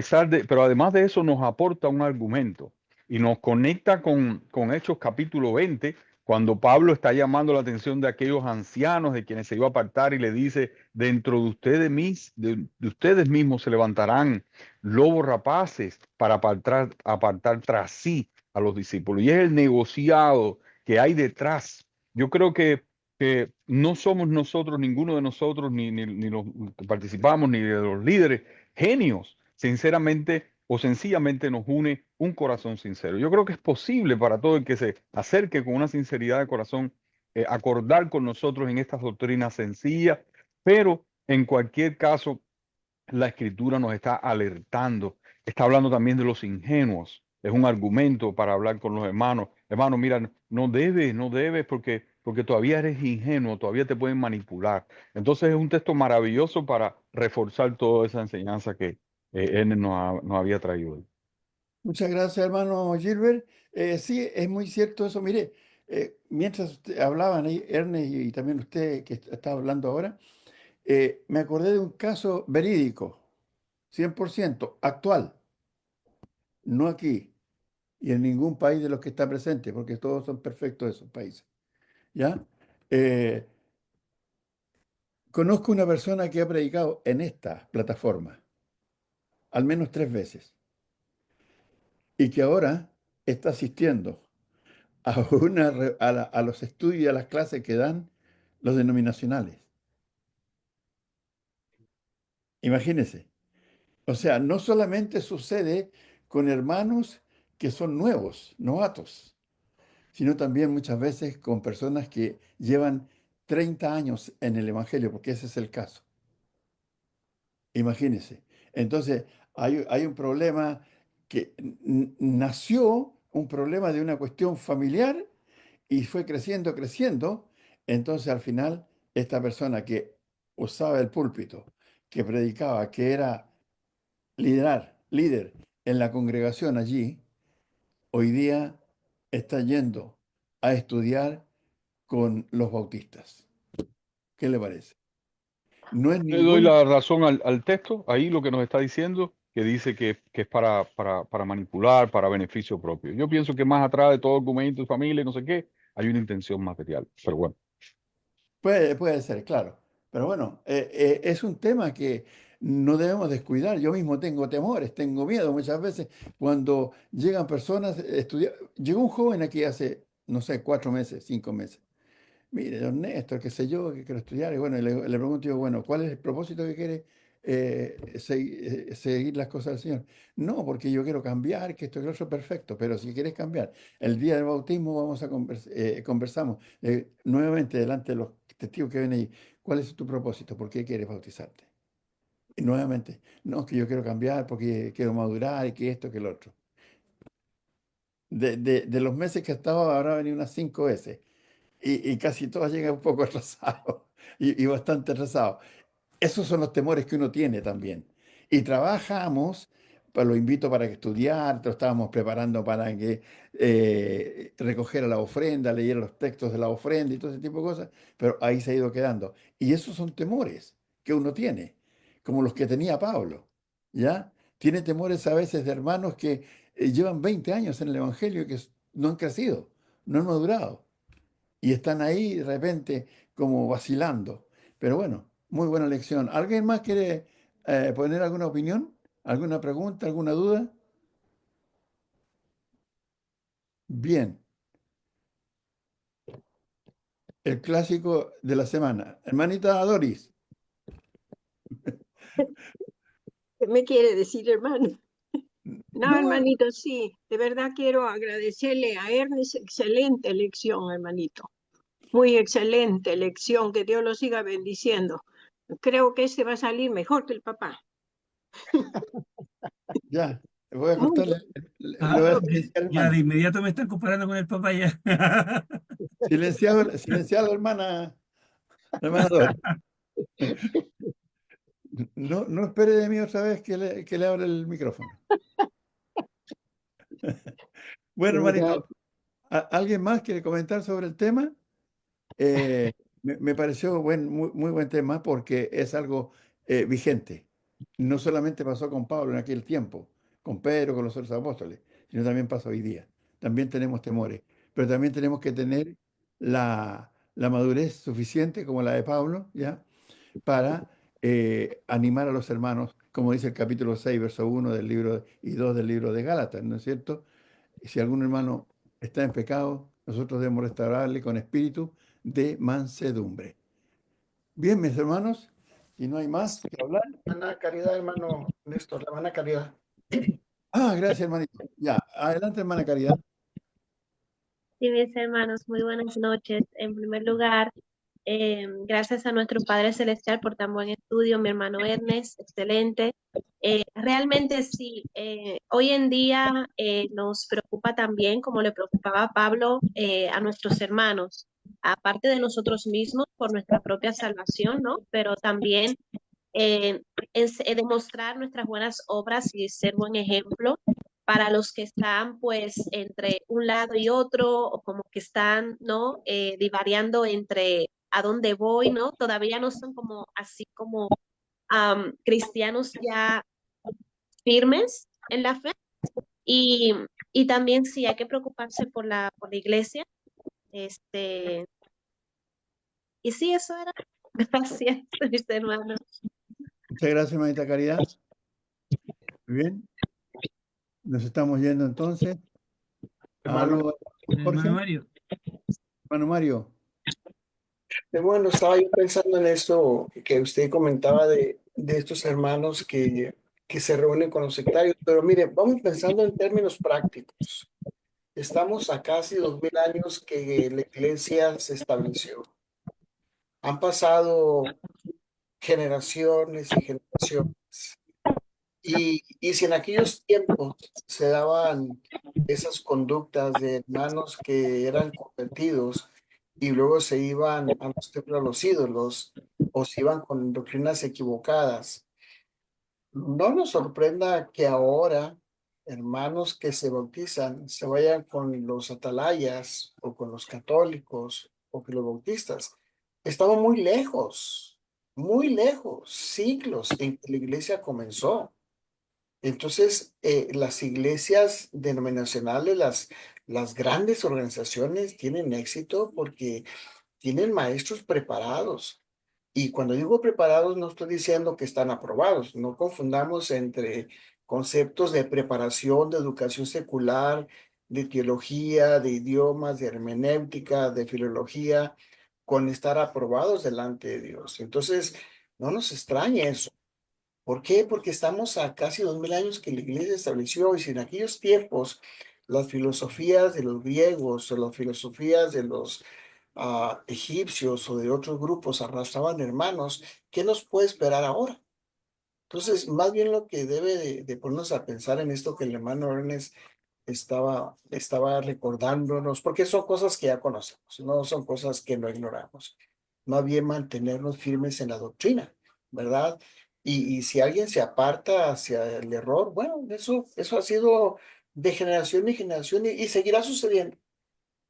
además de eso, nos aporta un argumento y nos conecta con Hechos capítulo 20, cuando Pablo está llamando la atención de aquellos ancianos de quienes se iba a apartar y le dice: dentro de de ustedes mismos se levantarán lobos rapaces para apartar tras sí a los discípulos. Y es el negociado que hay detrás. Yo creo que no somos nosotros, ninguno de nosotros, ni los que participamos, ni de los líderes, genios. Sinceramente o sencillamente nos une un corazón sincero. Yo creo que es posible para todo el que se acerque con una sinceridad de corazón acordar con nosotros en estas doctrinas sencillas, pero en cualquier caso la escritura nos está alertando, está hablando también de los ingenuos. Es un argumento para hablar con los hermanos. Hermanos, mira, no debes porque todavía eres ingenuo, todavía te pueden manipular. Entonces es un texto maravilloso para reforzar toda esa enseñanza que él nos había traído hoy. Muchas gracias, hermano Gilbert. Sí, es muy cierto eso. Mire, mientras hablaban ahí, Ernest y también usted que está hablando ahora, me acordé de un caso verídico, 100% actual, no aquí y en ningún país de los que está presente, porque todos son perfectos esos países. ¿Ya? Eh, Conozco una persona que ha predicado en esta plataforma al menos 3 veces y que ahora está asistiendo a los estudios y a las clases que dan los denominacionales. Imagínense. O sea, no solamente sucede con hermanos que son nuevos, novatos, sino también muchas veces con personas que llevan 30 años en el Evangelio, porque ese es el caso. Imagínense. Entonces, hay un problema que nació, un problema de una cuestión familiar y fue creciendo, creciendo. Entonces, al final, esta persona que usaba el púlpito, que predicaba, que era líder en la congregación allí, hoy día está yendo a estudiar con los bautistas. ¿Qué le parece? No es Le doy ningún... la razón al texto, ahí lo que nos está diciendo que dice que es para manipular, para beneficio propio. Yo pienso que más atrás de todo documento de familia y no sé qué, hay una intención material. Pero bueno, Puede ser, claro. Pero bueno, es un tema que no debemos descuidar. Yo mismo tengo temores, tengo miedo muchas veces cuando llegan personas a estudiar. Llegó un joven aquí hace, no sé, 4 meses, 5 meses. Mire, don Néstor, qué sé yo, que quiero estudiar. Y bueno, le pregunto yo, bueno, ¿cuál es el propósito que quiere seguir las cosas del Señor? No, porque yo quiero cambiar, que esto y lo otro, perfecto, pero si quieres cambiar, el día del bautismo vamos a conversamos nuevamente delante de los testigos que ven ahí, ¿cuál es tu propósito? ¿Por qué quieres bautizarte? Y nuevamente, no, que yo quiero cambiar porque quiero madurar y que esto, que lo otro. De los meses que he estado, habrá venido unas 5 veces y casi todas llegan un poco atrasados y bastante atrasados. Esos son los temores que uno tiene también. Y trabajamos, pues lo invito para que estudiar, lo estábamos preparando para que recogiera la ofrenda, leyera los textos de la ofrenda y todo ese tipo de cosas, pero ahí se ha ido quedando. Y esos son temores que uno tiene, como los que tenía Pablo, ¿ya? Tiene temores a veces de hermanos que llevan 20 años en el Evangelio y que no han crecido, no han madurado y están ahí de repente como vacilando. Pero bueno, muy buena lección. ¿Alguien más quiere poner alguna opinión? ¿Alguna pregunta? ¿Alguna duda? Bien, el clásico de la semana. Hermanita Doris, ¿Qué me quiere decir, hermano? No, no, hermanito, sí, de verdad quiero agradecerle a Ernest, excelente lección, hermanito, muy excelente lección, que Dios lo siga bendiciendo. Creo que este va a salir mejor que el papá. ya, voy a Muy cortarle, bien. le voy a silenciar, Ya de hermano. inmediato me están comparando con el papá ya. Silenciado, silenciado, la hermana Doris. No, no espere de mí otra vez que le abra el micrófono. Bueno, Gracias. hermanito, ¿alguien más quiere comentar sobre el tema? Eh, me pareció muy buen tema porque es algo vigente. No solamente pasó con Pablo en aquel tiempo, con Pedro, con los otros apóstoles, sino también pasa hoy día. También tenemos temores, pero también tenemos que tener la madurez suficiente como la de Pablo, ¿ya? Para animar a los hermanos, como dice el capítulo 6 verso 1 del libro y 2 del libro de Gálatas, ¿no es cierto? Si algún hermano está en pecado, nosotros debemos restaurarle con espíritu de mansedumbre. Bien, mis hermanos, si no hay más que hablar. Hermana Caridad, hermano Néstor, la hermana Caridad. Ah, gracias, hermanito. Ya, adelante, hermana Caridad. Sí, mis hermanos, muy buenas noches. En primer lugar, gracias a nuestro Padre Celestial por tan buen estudio, mi hermano Ernest, excelente. Realmente sí, hoy en día nos preocupa también, como le preocupaba a Pablo, a nuestros hermanos, aparte de nosotros mismos por nuestra propia salvación, ¿no? Pero también es demostrar nuestras buenas obras y ser buen ejemplo para los que están pues entre un lado y otro o como que están, ¿no? Divariando entre a dónde voy, ¿no? Todavía no son como así como cristianos ya firmes en la fe y, y también sí hay que preocuparse por la iglesia, este, y sí, eso era. Gracias, mis hermanos. Muchas gracias, hermanita Caridad. Muy bien, nos estamos yendo entonces. Hermano, Aló, Hermano Jorge, Mario. hermano Mario. bueno, estaba yo pensando en esto que usted comentaba de estos hermanos que se reúnen con los sectarios, pero mire, vamos pensando en términos prácticos. Estamos a casi 2000 años que la iglesia se estableció. Han pasado generaciones y generaciones. Y si en aquellos tiempos se daban esas conductas de hermanos que eran convertidos y luego se iban a los templos, a los ídolos, o se iban con doctrinas equivocadas, no nos sorprenda que ahora hermanos que se bautizan se vayan con los atalayas o con los católicos o que los bautistas. Estamos muy lejos, siglos en que la iglesia comenzó. Entonces, las iglesias denominacionales, las grandes organizaciones tienen éxito porque tienen maestros preparados. Y cuando digo preparados, no estoy diciendo que están aprobados. No confundamos entre conceptos de preparación, de educación secular, de teología, de idiomas, de hermenéutica, de filología, con estar aprobados delante de Dios. Entonces, no nos extrañe eso. ¿Por qué? Porque estamos a casi 2000 años que la iglesia estableció, y si en aquellos tiempos las filosofías de los griegos o las filosofías de los egipcios o de otros grupos arrastraban hermanos, ¿qué nos puede esperar ahora? Entonces, más bien lo que debe de ponernos a pensar en esto que el hermano Ernest estaba recordándonos, porque son cosas que ya conocemos, no son cosas que no ignoramos. Más bien mantenernos firmes en la doctrina, ¿verdad? Y si alguien se aparta hacia el error, bueno, eso ha sido de generación en generación y seguirá sucediendo.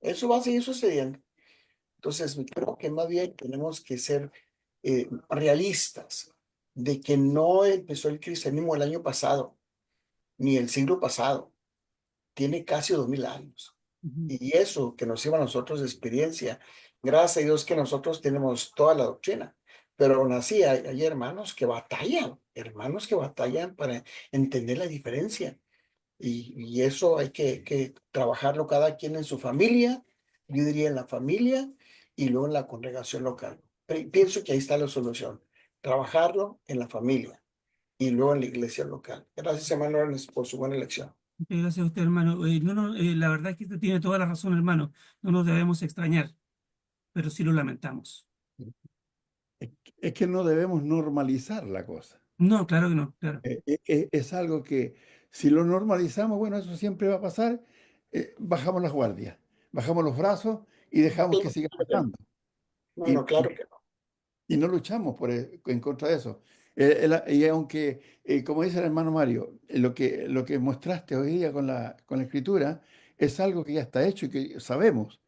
Eso va a seguir sucediendo. Entonces, creo que más bien tenemos que ser realistas de que no empezó el cristianismo el año pasado, ni el siglo pasado. Tiene casi 2000 años. Ujú. Y eso que nos lleva a nosotros de experiencia, gracias a Dios que nosotros tenemos toda la doctrina. Pero aún así hay hermanos que batallan para entender la diferencia. Y eso hay que trabajarlo cada quien en su familia, yo diría en la familia y luego en la congregación local. Pienso que ahí está la solución, trabajarlo en la familia y luego en la iglesia local. Gracias, hermano Ernest, por su buena elección. Muchas gracias a usted, hermano. La verdad es que usted tiene toda la razón, hermano. No nos debemos extrañar, pero sí lo lamentamos. Es que no debemos normalizar la cosa. No, claro que no, claro. Es algo que si lo normalizamos, bueno, eso siempre va a pasar, bajamos las guardias, bajamos los brazos y dejamos que siga pasando. No, Y, no, claro que no. y no luchamos en contra de eso. Y aunque, como dice el hermano Mario, lo que mostraste hoy día con la escritura es algo que ya está hecho y que sabemos.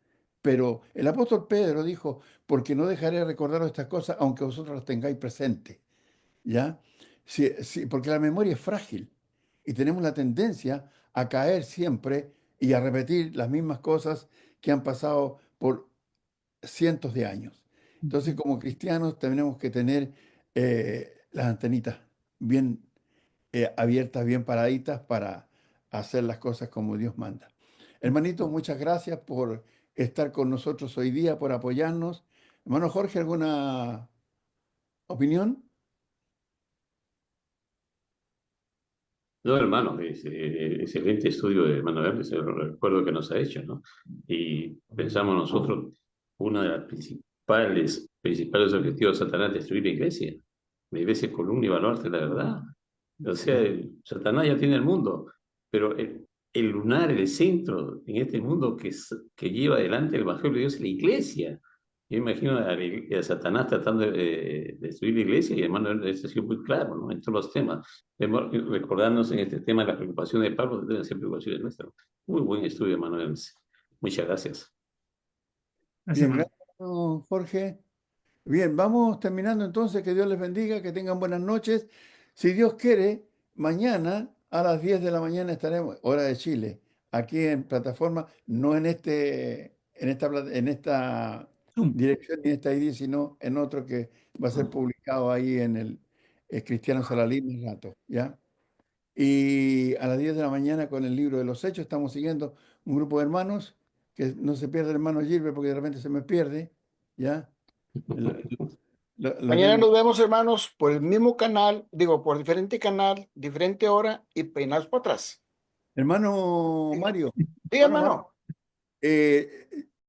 Pero el apóstol Pedro dijo, porque no dejaré de recordaros estas cosas, aunque vosotros las tengáis presentes. ¿Ya? Porque la memoria es frágil y tenemos la tendencia a caer siempre y a repetir las mismas cosas que han pasado por cientos de años. Entonces, como cristianos, tenemos que tener las antenitas bien abiertas, bien paraditas para hacer las cosas como Dios manda. Hermanito, muchas gracias por estar con nosotros hoy día, por apoyarnos. Hermano Jorge, ¿alguna opinión? No, hermano, excelente estudio de hermano Hermes, el recuerdo que nos ha hecho, ¿no? Y pensamos nosotros, una de las principales objetivos de Satanás es destruir la iglesia es columna y baluarte, la verdad. O sea, Satanás ya tiene el mundo, pero el lunar, el centro en este mundo que lleva adelante el Evangelio de Dios es la iglesia. Yo imagino a Satanás tratando de destruir la iglesia y hermano, esto ha sido muy claro, ¿no? En todos los temas. Debemos recordarnos en este tema la preocupación de Pablo, deben ser preocupaciones nuestras. Muy buen estudio, hermano. Muchas gracias. Gracias, Bien, hermano. gracias, hermano Jorge. Bien, vamos terminando entonces. Que Dios les bendiga, que tengan buenas noches. Si Dios quiere, mañana a las 10 de la mañana estaremos, hora de Chile, aquí en plataforma, no en esta Zoom. dirección ni en esta ID, sino en otro que va a ser publicado ahí en el Cristiano Salalín un rato, ¿ya? Y a las 10 de la mañana con el libro de los Hechos estamos siguiendo un grupo de hermanos, que no se pierde el hermano Gilbert porque de repente se me pierde, ¿ya? Lo, lo Mañana tengo. nos vemos, hermanos, por el mismo canal, digo, por diferente canal, diferente hora y peinados para atrás. Hermano Mario, Diga, hermano. eh,